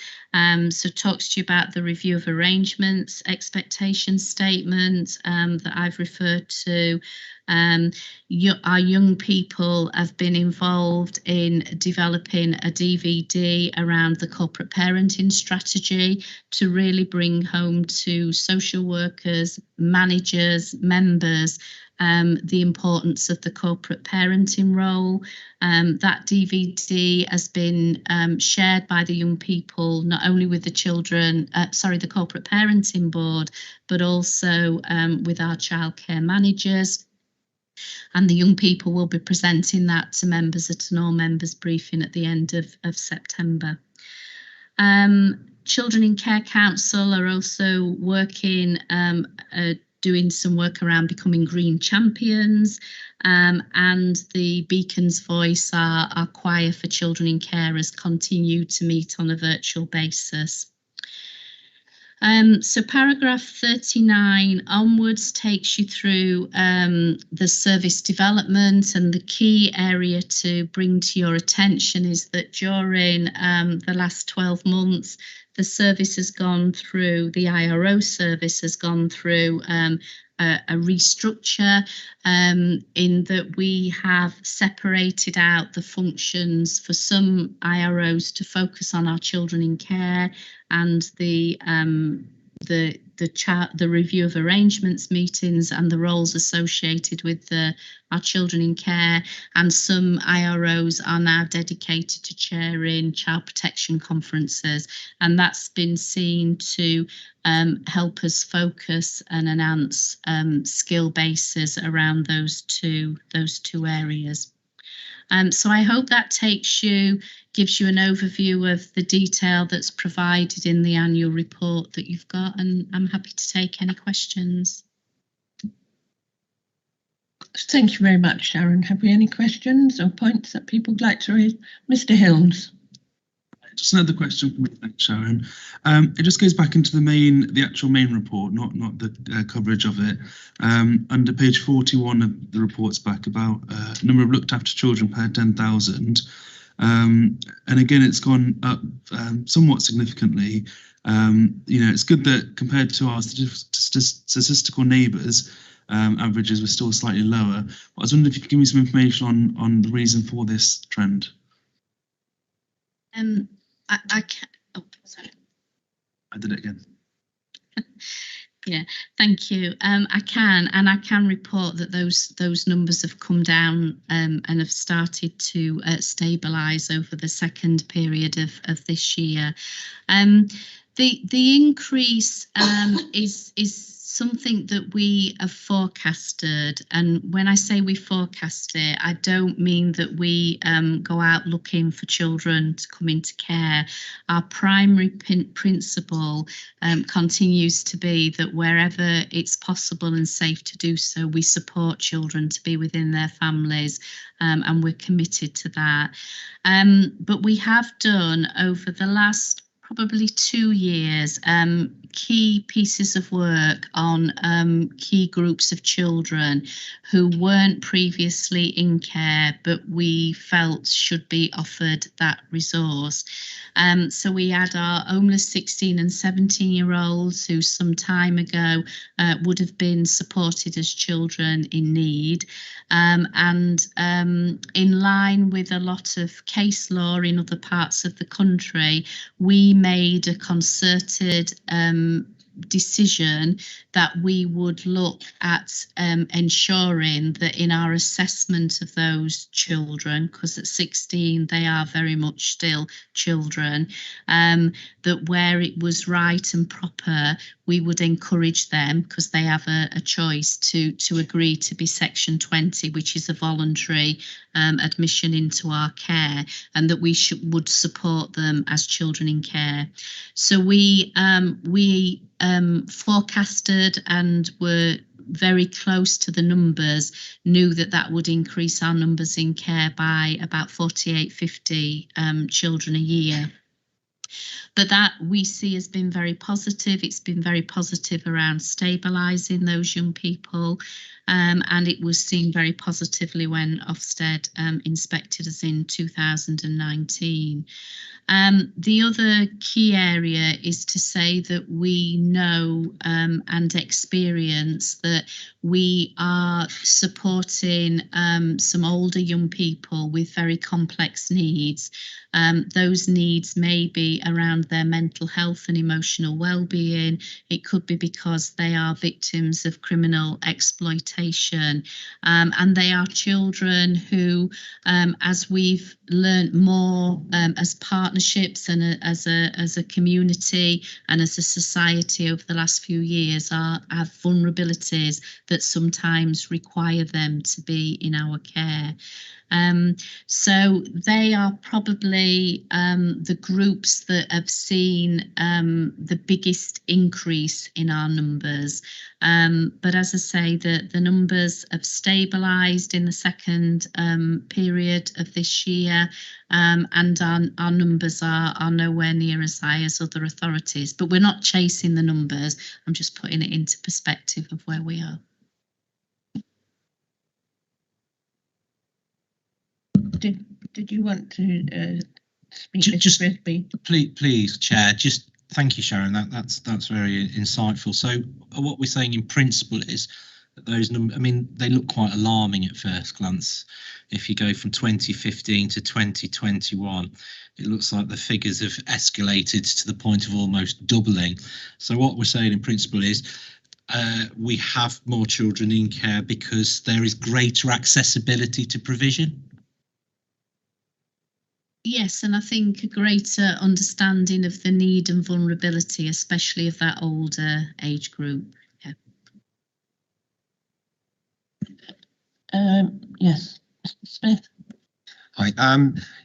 So talks to you about the review of arrangements, expectation statement that I've referred to. Our young people have been involved in developing a DVD around the corporate parenting strategy to really bring home to social workers, managers, members, the importance of the corporate parenting role. That DVD has been shared by the young people, not only with the children, the corporate parenting board, but also with our childcare managers. And the young people will be presenting that to members at an all members briefing at the end of September. Children in Care Council are also working doing some work around becoming green champions, and the Beacon's Voice, our choir for children in care, has continued to meet on a virtual basis. So paragraph 39 onwards takes you through the service development, and the key area to bring to your attention is that during the last 12 months, the service has gone through, the IRO service has gone through a restructure, in that we have separated out the functions for some IROs to focus on our children in care and the review of arrangements meetings and the roles associated with our children in care, and some IROs are now dedicated to chairing child protection conferences, and that's been seen to help us focus and enhance skill bases around those two areas. So I hope that gives you an overview of the detail that's provided in the annual report that you've got, and I'm happy to take any questions. Thank you very much, Sharon. Have we any questions or points that people would like to raise? Mr. Hills. Just another question from me, thanks, Sharon. It just goes back into the actual main report, not the coverage of it. Under page 41 of the report's back, about number of looked after children per 10,000. And again, it's gone up somewhat significantly. It's good that compared to our statistical neighbours, averages were still slightly lower. But I was wondering if you could give me some information on the reason for this trend. I can't. Oh, sorry. I did it again. Thank you. I can report that those numbers have come down and have started to stabilise over the second period of this year. The increase is something that we have forecasted, and when I say we forecast it, I don't mean that we go out looking for children to come into care. Our primary principle continues to be that wherever it's possible and safe to do so, we support children to be within their families, and we're committed to that. But we have done over the last probably 2 years, key pieces of work on key groups of children who weren't previously in care, but we felt should be offered that resource. So we had our homeless 16 and 17-year-olds who some time ago would have been supported as children in need. And in line with a lot of case law in other parts of the country, we made a concerted decision that we would look at ensuring that in our assessment of those children, because at 16 they are very much still children, that where it was right and proper, we would encourage them, because they have a choice to agree to be Section 20, which is a voluntary admission into our care, and that we would support them as children in care. So we forecasted and were very close to the numbers, knew that that would increase our numbers in care by about 48, 50 children a year. But that we see has been very positive. It's been very positive around stabilising those young people, and it was seen very positively when Ofsted inspected us in 2019. The other key area is to say that we know and experience that we are supporting some older young people with very complex needs. Those needs may be around their mental health and emotional well-being. It could be because they are victims of criminal exploitation, and they are children who, as we've learned more as partnerships and as a community and as a society over the last few years, have vulnerabilities that sometimes require them to be in our care. So they are probably the groups that have seen the biggest increase in our numbers. But as I say, the numbers have stabilised in the second period of this year, and our numbers are nowhere near as high as other authorities. But we're not chasing the numbers. I'm just putting it into perspective of where we are. Did you want to speak, Just Mr. Frisbee? Please, Chair. Just thank you, Sharon. That's very insightful. So what we're saying in principle is that those numbers, I mean, they look quite alarming at first glance. If you go from 2015 to 2021, it looks like the figures have escalated to the point of almost doubling. So what we're saying in principle is we have more children in care because there is greater accessibility to provision. Yes, and I think a greater understanding of the need and vulnerability, especially of that older age group. Yeah. Yes, Mr. Smith. Hi.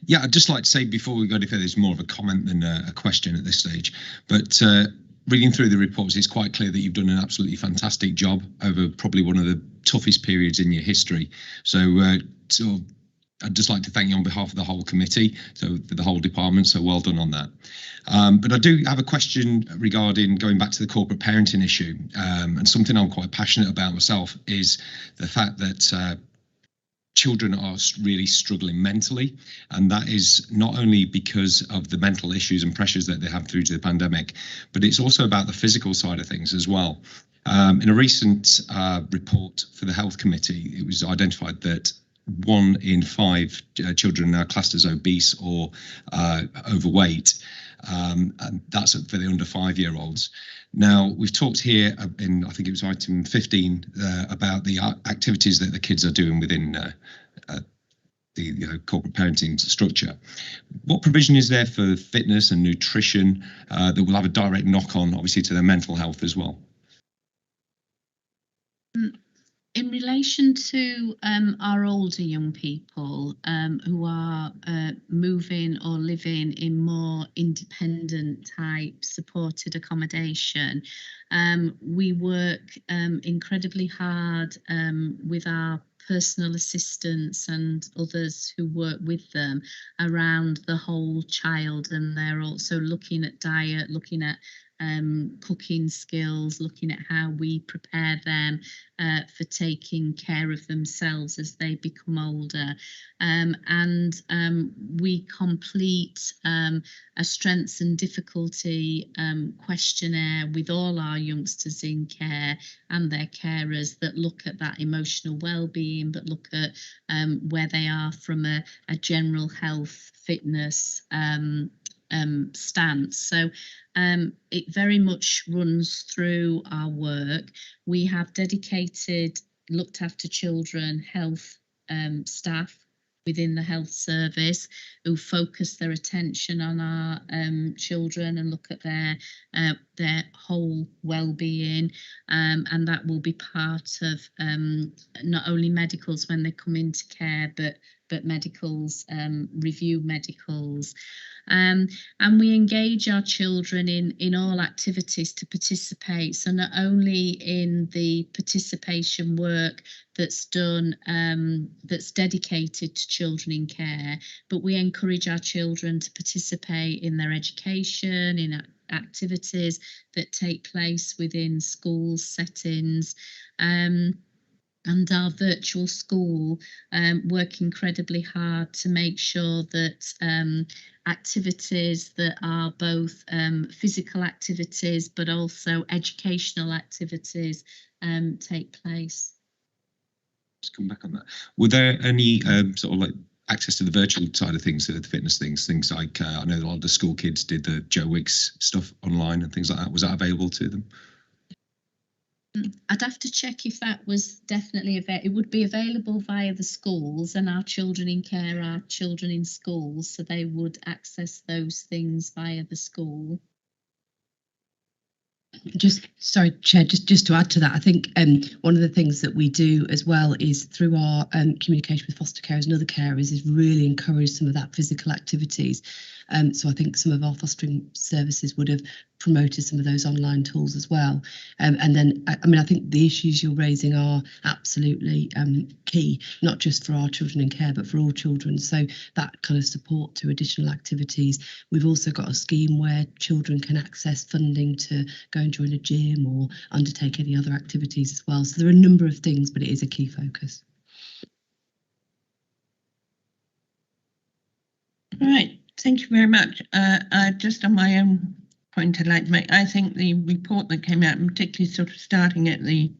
Yeah, I'd just like to say before we go any further, it's more of a comment than a question at this stage. But reading through the reports, it's quite clear that you've done an absolutely fantastic job over probably one of the toughest periods in your history. So I'd just like to thank you on behalf of the whole committee, so the whole department, so well done on that. But I do have a question regarding going back to the corporate parenting issue, and something I'm quite passionate about myself is the fact that children are really struggling mentally, and that is not only because of the mental issues and pressures that they have through to the pandemic, but it's also about the physical side of things as well. In a recent report for the Health Committee, it was identified that 1 in 5 children are classed as obese or overweight, and that's for the under 5-year-olds. Now, we've talked here in, I think it was item 15, about the activities that the kids are doing within the corporate parenting structure. What provision is there for fitness and nutrition that will have a direct knock-on, obviously, to their mental health as well? In relation to our older young people who are moving or living in more independent type supported accommodation, we work incredibly hard with our personal assistants and others who work with them around the whole child, and they're also looking at diet, looking at cooking skills, looking at how we prepare them for taking care of themselves as they become older. And we complete a strengths and difficulty questionnaire with all our youngsters in care and their carers that look at that emotional well-being, but look at where they are from a general health, fitness stance. So it very much runs through our work. We have dedicated, looked after children health staff within the health service who focus their attention on our children and look at their whole well-being, and that will be part of not only medicals when they come into care, but medicals, review medicals. And we engage our children in all activities to participate. So not only in the participation work that's done, that's dedicated to children in care, but we encourage our children to participate in their education, in activities that take place within school settings. And our virtual school work incredibly hard to make sure that activities that are both physical activities but also educational activities take place. Just come back on that. Were there any sort of like access to the virtual side of things, the fitness things like I know a lot of the school kids did the Joe Wicks stuff online and things like that. Was that available to them? I'd have to check if that was definitely available. It would be available via the schools, and our children in care are children in schools, so they would access those things via the school. Just sorry, Chair, just to add to that, I think one of the things that we do as well is through our communication with foster carers and other carers is really encourage some of that physical activities. So I think some of our fostering services would have promoted some of those online tools as well. And then, I mean, I think the issues you're raising are absolutely key, not just for our children in care, but for all children. So that kind of support to additional activities. We've also got a scheme where children can access funding to go and join a gym or undertake any other activities as well. So there are a number of things, but it is a key focus. Right, thank you very much. Just on my own point I'd like to make, I think the report that came out, and particularly sort of starting at the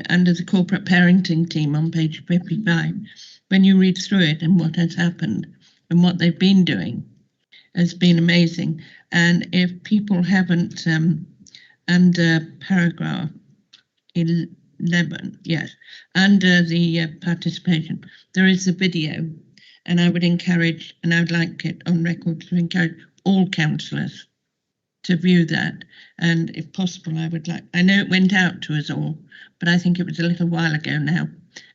under the corporate parenting team on page 55, when you read through it and what has happened and what they've been doing has been amazing. And if people haven't, under paragraph 11, yes, under the participation, there is a video, and I would encourage, and I would like it on record to encourage all councillors to view that. And if possible, I would like, I know it went out to us all, but I think it was a little while ago now,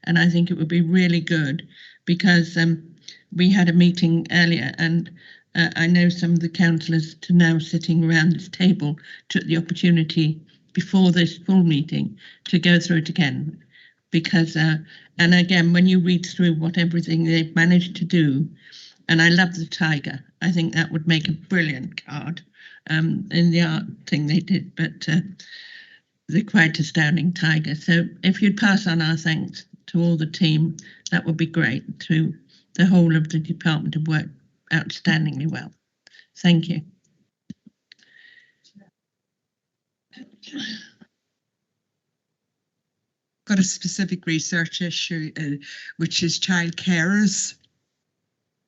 and I think it would be really good because we had a meeting earlier, and I know some of the councillors to now sitting around this table took the opportunity before this full meeting to go through it again, because and again, when you read through what everything they've managed to do, and I love the tiger, I think that would make a brilliant card in the art thing they did, but the quite astounding tiger. So if you'd pass on our thanks to all the team, that would be great. To the whole of the department have worked outstandingly well. Thank you. got a specific research issue, which is child carers.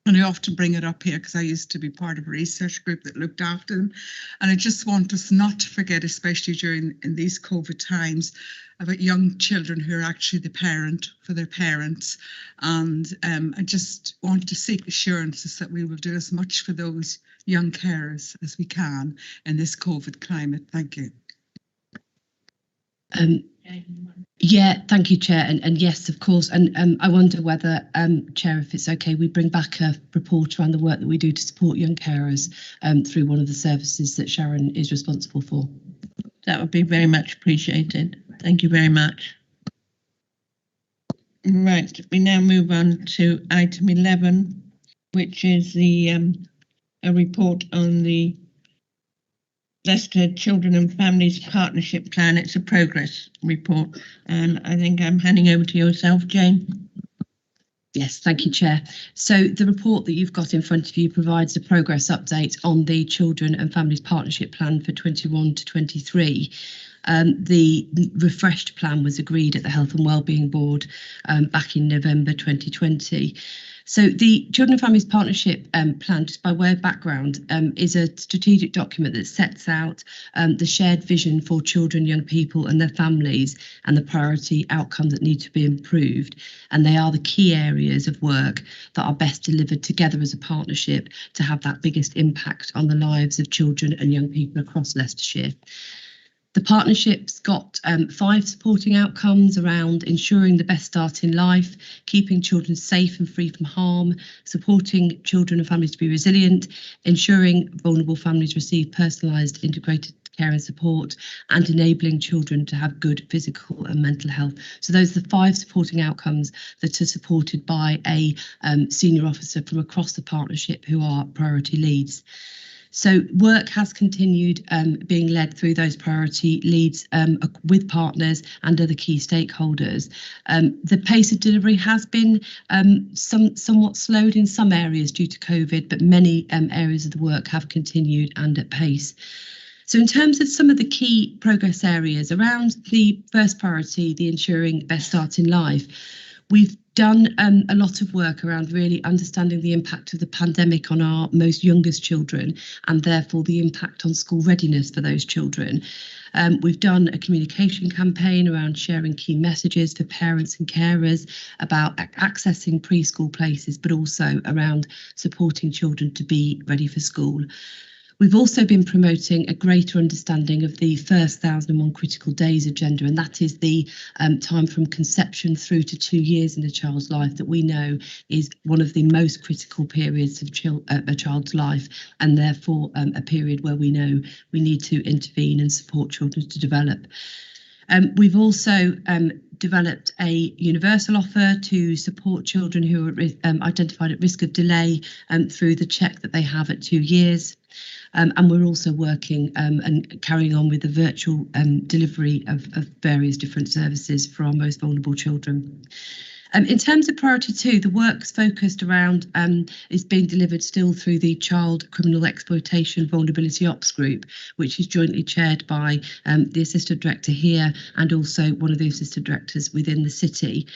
And I often bring it up here because I used to be part of a research group that looked after them. And I just want us not to forget, especially in these COVID times, about young children who are actually the parent for their parents. And I just want to seek assurances that we will do as much for those young carers as we can in this COVID climate. Thank you. Yeah, thank you, Chair. And yes, of course. And I wonder whether, Chair, if it's okay, we bring back a report around the work that we do to support young carers through one of the services that Sharon is responsible for. That would be very much appreciated. Thank you very much. Right, we now move on to item 11, which is the a report on the Leicester Children and Families Partnership Plan. It's a progress report, and I think I'm handing over to yourself, Jane. Yes, thank you, Chair. So the report that you've got in front of you provides a progress update on the Children and Families Partnership Plan for 21 to 23. The refreshed plan was agreed at the Health and Wellbeing Board back in November 2020. So the Children and Families Partnership Plan, just by way of background, is a strategic document that sets out the shared vision for children, young people and their families and the priority outcomes that need to be improved. And they are the key areas of work that are best delivered together as a partnership to have that biggest impact on the lives of children and young people across Leicestershire. The partnership's got 5 supporting outcomes around ensuring the best start in life, keeping children safe and free from harm, supporting children and families to be resilient, ensuring vulnerable families receive personalised integrated care and support, and enabling children to have good physical and mental health. So those are the 5 supporting outcomes that are supported by a senior officer from across the partnership who are priority leads. So work has continued being led through those priority leads with partners and other key stakeholders. The pace of delivery has been somewhat slowed in some areas due to COVID, but many areas of the work have continued and at pace. So in terms of some of the key progress areas around the first priority, the ensuring best start in life, we've done a lot of work around really understanding the impact of the pandemic on our most youngest children and therefore the impact on school readiness for those children. We've done a communication campaign around sharing key messages for parents and carers about accessing preschool places, but also around supporting children to be ready for school. We've also been promoting a greater understanding of the first 1,001 critical days agenda, and that is the time from conception through to 2 years in a child's life that we know is one of the most critical periods of a child's life, and therefore a period where we know we need to intervene and support children to develop. We've also developed a universal offer to support children who are identified at risk of delay through the check that they have at 2 years. And we're also working and carrying on with the virtual delivery of various different services for our most vulnerable children. In terms of priority 2, the work's focused around is being delivered still through the Child Criminal Exploitation Vulnerability Ops Group, which is jointly chaired by the Assistant Director here and also one of the Assistant Directors within the city.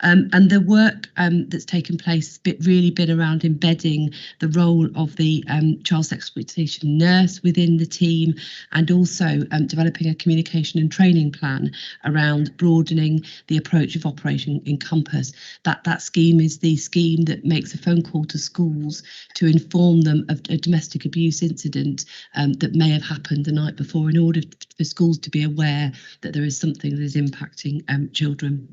And the work that's taken place has really been around embedding the role of the child exploitation nurse within the team and also developing a communication and training plan around broadening the approach of Operation Encompass. That scheme is the scheme that makes a phone call to schools to inform them of a domestic abuse incident that may have happened the night before in order for schools to be aware that there is something that is impacting children.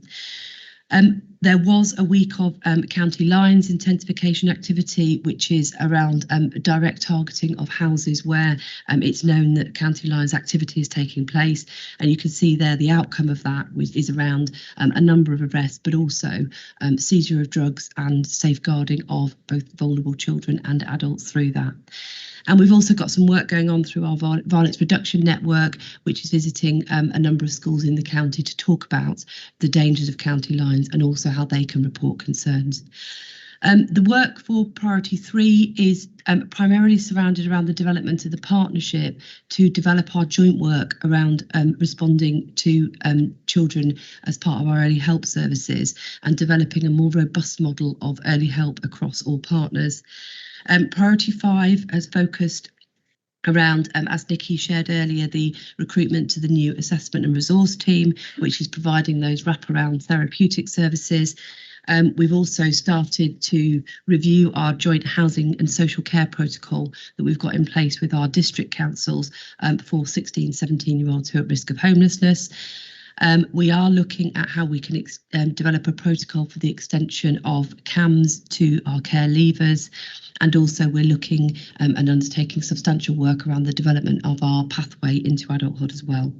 There was a week of county lines intensification activity, which is around direct targeting of houses where it's known that county lines activity is taking place. And you can see there the outcome of that is around a number of arrests, but also seizure of drugs and safeguarding of both vulnerable children and adults through that. And we've also got some work going on through our violence reduction network, which is visiting a number of schools in the county to talk about the dangers of county lines and also how they can report concerns. The work for priority 3 is primarily surrounded around the development of the partnership to develop our joint work around responding to children as part of our early help services and developing a more robust model of early help across all partners. Priority 5 has focused around, as Nikki shared earlier, the recruitment to the new assessment and resource team, which is providing those wraparound therapeutic services. We've also started to review our joint housing and social care protocol that we've got in place with our district councils for 16, 17-year-olds who are at risk of homelessness. We are looking at how we can develop a protocol for the extension of CAMS to our care leavers. And also we're looking and undertaking substantial work around the development of our pathway into adulthood as well.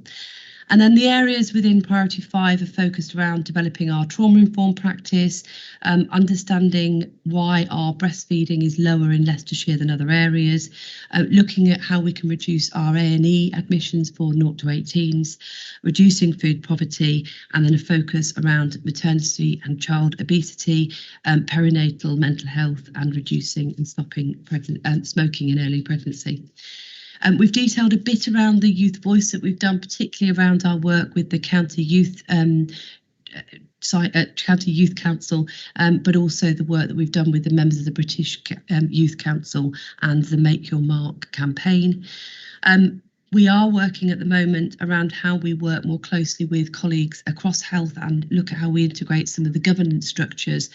And then the areas within priority 5 are focused around developing our trauma-informed practice, understanding why our breastfeeding is lower in Leicestershire than other areas, looking at how we can reduce our A&E admissions for 0 to 18s, reducing food poverty, and then a focus around maternity and child obesity, perinatal mental health, and reducing and stopping smoking in early pregnancy. We've detailed a bit around the youth voice that we've done, particularly around our work with the County Youth County Youth Council, but also the work that we've done with the members of the British Youth Council and the Make Your Mark campaign. We are working at the moment around how we work more closely with colleagues across health and look at how we integrate some of the governance structures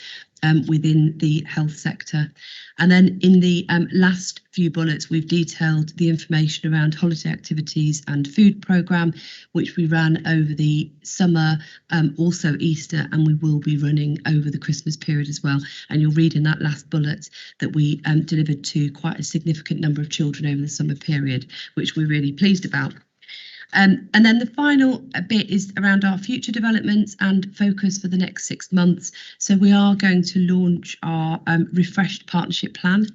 within the health sector. And then in the last few bullets, we've detailed the information around holiday activities and food programme, which we ran over the summer, also Easter, and we will be running over the Christmas period as well. And you'll read in that last bullet that we delivered to quite a significant number of children over the summer period, which we're really pleased about. And then the final bit is around our future developments and focus for the next 6 months. So we are going to launch our refreshed partnership plan.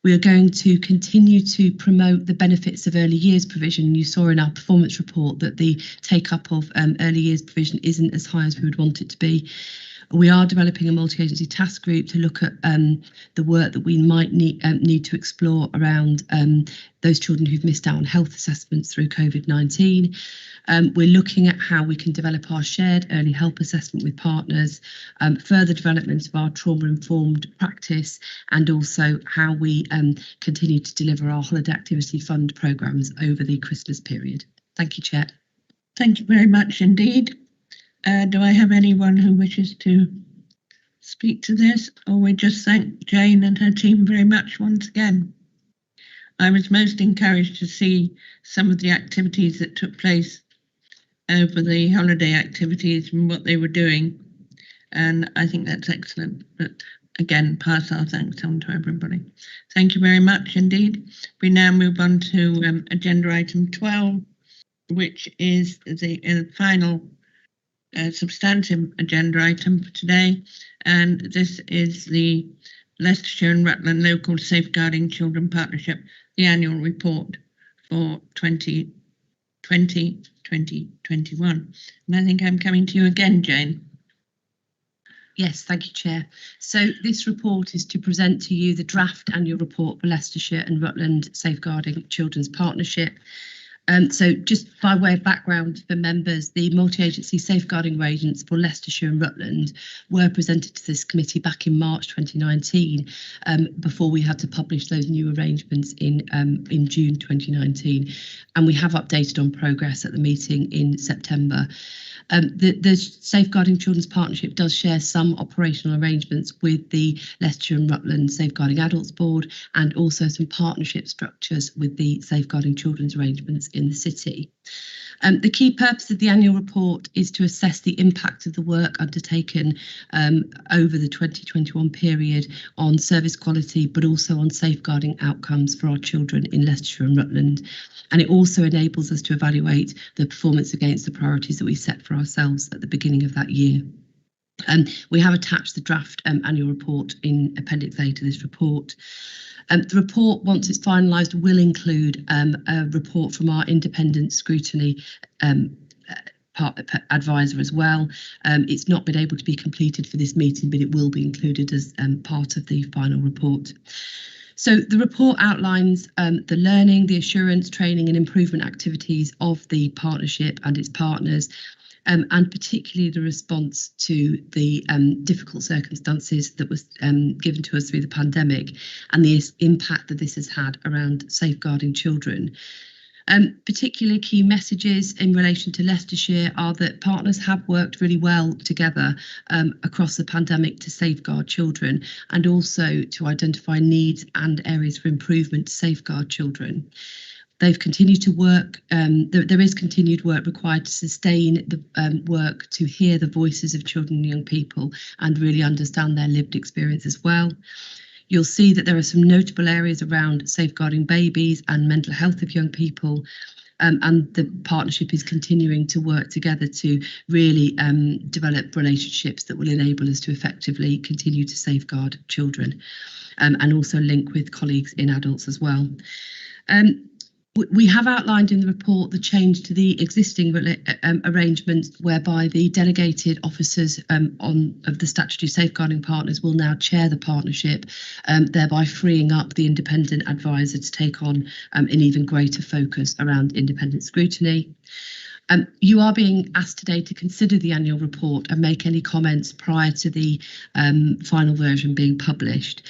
We are going to continue to promote the benefits of early years provision. You saw in our performance report that the take-up of early years provision isn't as high as we would want it to be. We are developing a multi-agency task group to look at the work that we might need to explore around those children who've missed out on health assessments through COVID-19. We're looking at how we can develop our shared early help assessment with partners, further development of our trauma-informed practice, and also how we continue to deliver our holiday activity fund programmes over the Christmas period. Thank you, Chair. Thank you very much indeed. Do I have anyone who wishes to speak to this, or we just thank Jane and her team very much once again? I was most encouraged to see some of the activities that took place over the holiday activities and what they were doing, and I think that's excellent. But again, pass our thanks on to everybody. Thank you very much indeed. We now move on to agenda item 12, which is the final substantive agenda item for today, and this is the Leicestershire and Rutland Local Safeguarding Children Partnership, the annual report for 2020-2021. And I think I'm coming to you again, Jane. Yes, thank you, Chair. So this report is to present to you the draft annual report for Leicestershire and Rutland Safeguarding Children's Partnership. So just by way of background for members, the multi-agency safeguarding arrangements for Leicestershire and Rutland were presented to this committee back in March 2019, before we had to publish those new arrangements in June 2019. And we have updated on progress at the meeting in September. The Safeguarding Children's Partnership does share some operational arrangements with the Leicestershire and Rutland Safeguarding Adults Board, and also some partnership structures with the Safeguarding Children's arrangements in the city. The key purpose of the annual report is to assess the impact of the work undertaken over the 2021 period on service quality, but also on safeguarding outcomes for our children in Leicestershire and Rutland. And it also enables us to evaluate the performance against the priorities that we set for ourselves at the beginning of that year. We have attached the draft annual report in Appendix A to this report. The report, once it's finalised, will include a report from our independent scrutiny advisor as well. It's not been able to be completed for this meeting, but it will be included as part of the final report. So the report outlines the learning, the assurance, training and improvement activities of the partnership and its partners, and particularly the response to the difficult circumstances that was given to us through the pandemic and the impact that this has had around safeguarding children. Particular key messages in relation to Leicestershire are that partners have worked really well together across the pandemic to safeguard children and also to identify needs and areas for improvement to safeguard children. They've continued to work, there is continued work required to sustain the work to hear the voices of children and young people and really understand their lived experience as well. You'll see that there are some notable areas around safeguarding babies and mental health of young people, and the partnership is continuing to work together to really develop relationships that will enable us to effectively continue to safeguard children, and also link with colleagues in adults as well. We have outlined in the report the change to the existing arrangements whereby the delegated officers of the statutory safeguarding partners will now chair the partnership, thereby freeing up the independent advisor to take on an even greater focus around independent scrutiny. You are being asked today to consider the annual report and make any comments prior to the final version being published.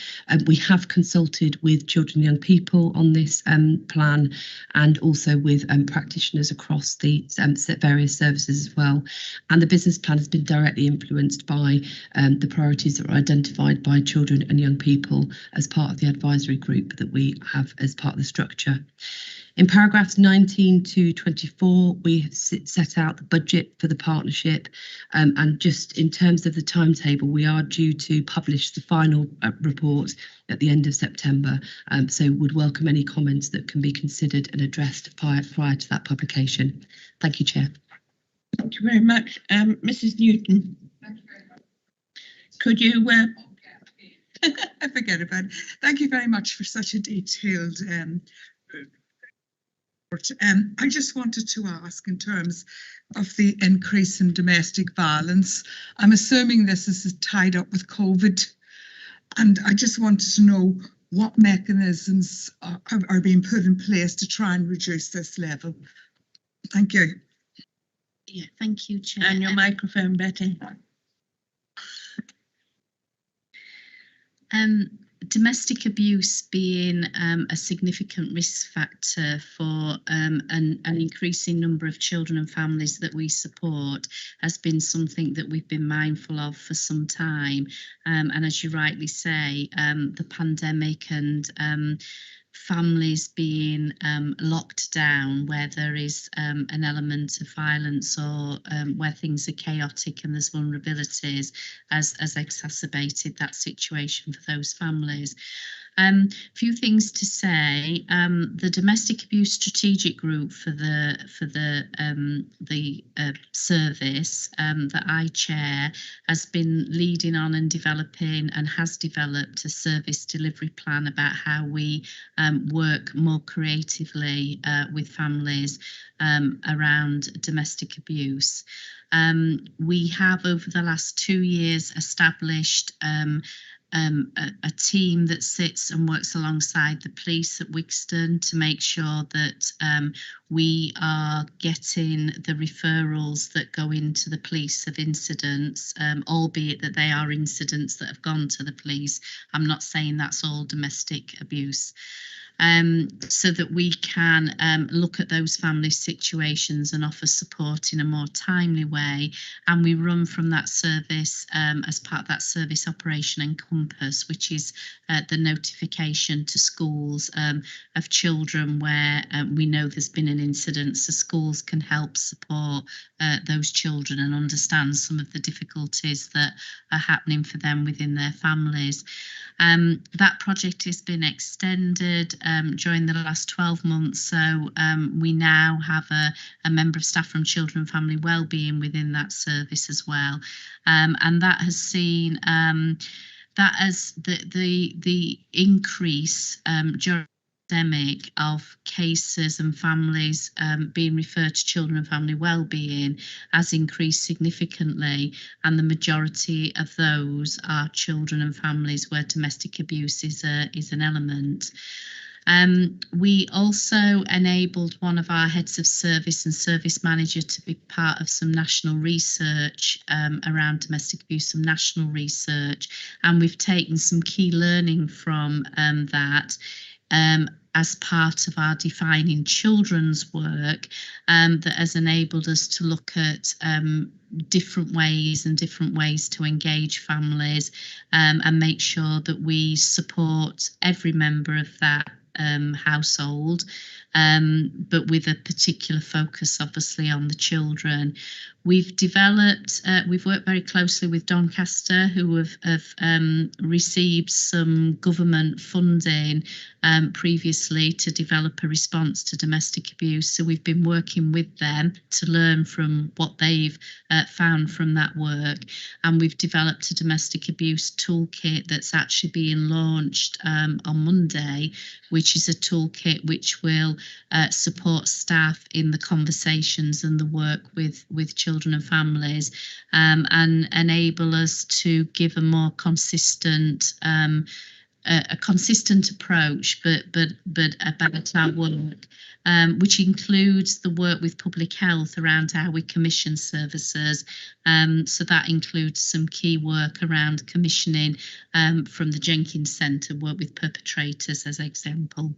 We have consulted with children and young people on this plan and also with practitioners across the various services as well. And the business plan has been directly influenced by the priorities that are identified by children and young people as part of the advisory group that we have as part of the structure. In paragraphs 19 to 24, we set out the budget for the partnership, and just in terms of the timetable, we are due to publish the final report at the end of September, so would welcome any comments that can be considered and addressed prior to that publication. Thank you, Chair. Thank you very much. Mrs. Newton. Thank you very much. Could you... I forget about it. Thank you very much for such a detailed I just wanted to ask, in terms of the increase in domestic violence, I'm assuming this is tied up with COVID, and I just wanted to know what mechanisms are being put in place to try and reduce this level. Thank you. Yeah, thank you, Chair. And your microphone, Betty. Domestic abuse being a significant risk factor for an increasing number of children and families that we support has been something that we've been mindful of for some time. And as you rightly say, the pandemic and families being locked down where there is an element of violence or where things are chaotic and there's vulnerabilities has exacerbated that situation for those families. Few things to say. The domestic abuse strategic group for the service that I chair has been leading on and developing and has developed a service delivery plan about how we work more creatively with families around domestic abuse. We have over the last 2 years established a team that sits and works alongside the police at Wigston to make sure that we are getting the referrals that go into the police of incidents, albeit that they are incidents that have gone to the police. I'm not saying that's all domestic abuse. So that we can look at those family situations and offer support in a more timely way. And we run from that service as part of that service Operation Encompass, which is the notification to schools of children where we know there's been an incident, so schools can help support those children and understand some of the difficulties that are happening for them within their families. That project has been extended during the last 12 months, so we now have a member of staff from Children and Family Wellbeing within that service as well, and that has seen that as the increase during epidemic of cases and families being referred to children and family wellbeing has increased significantly, and the majority of those are children and families where domestic abuse is an element. We also enabled one of our heads of service and service manager to be part of some national research around domestic abuse, some national research, and we've taken some key learning from that as part of our Defining Children's work that has enabled us to look at different ways to engage families and make sure that we support every member of that household, but with a particular focus obviously on the children. We've worked very closely with Doncaster, who have received some government funding previously to develop a response to domestic abuse. So we've been working with them to learn from what they've found from that work. And we've developed a domestic abuse toolkit that's actually being launched on Monday, which is a toolkit which will support staff in the conversations and the work with children and families, and enable us to give a more consistent approach, but about our work, which includes the work with public health around how we commission services. So that includes some key work around commissioning from the Jenkins Centre, work with perpetrators as an example.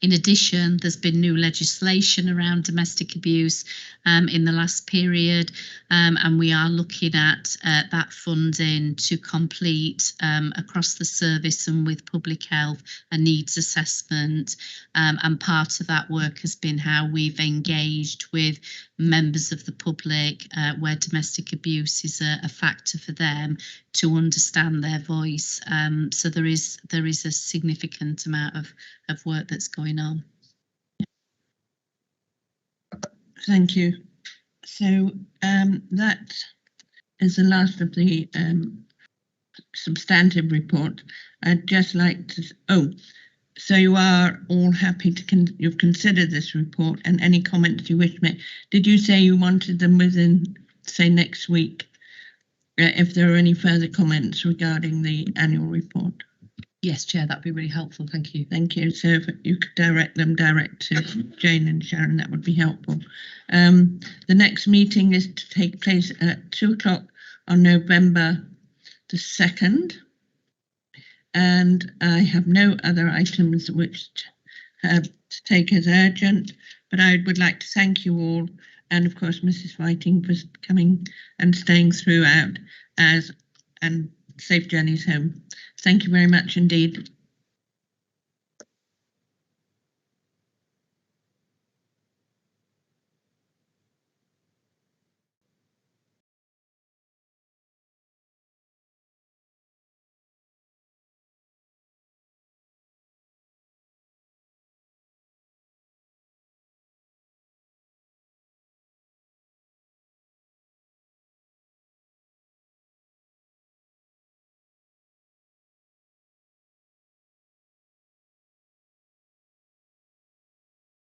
In addition, there's been new legislation around domestic abuse in the last period, and we are looking at that funding to complete across the service and with public health a needs assessment. And part of that work has been how we've engaged with members of the public where domestic abuse is a factor for them to understand their voice. So there is a significant amount of work that's going on. Thank you. So that is the last of the substantive report. I'd just like to, so you are all happy to, you've considered this report, and any comments you wish to make. Did you say you wanted them within, say, next week? If there are any further comments regarding the annual report? Yes, Chair, that'd be really helpful. Thank you. Thank you. So if you could direct to Jane and Sharon, that would be helpful. The next meeting is to take place at 2 o'clock on November the 2nd. And I have no other items which to take as urgent, but I would like to thank you all, and of course Mrs. Whiting, for coming and staying throughout, and safe journeys home. Thank you very much indeed.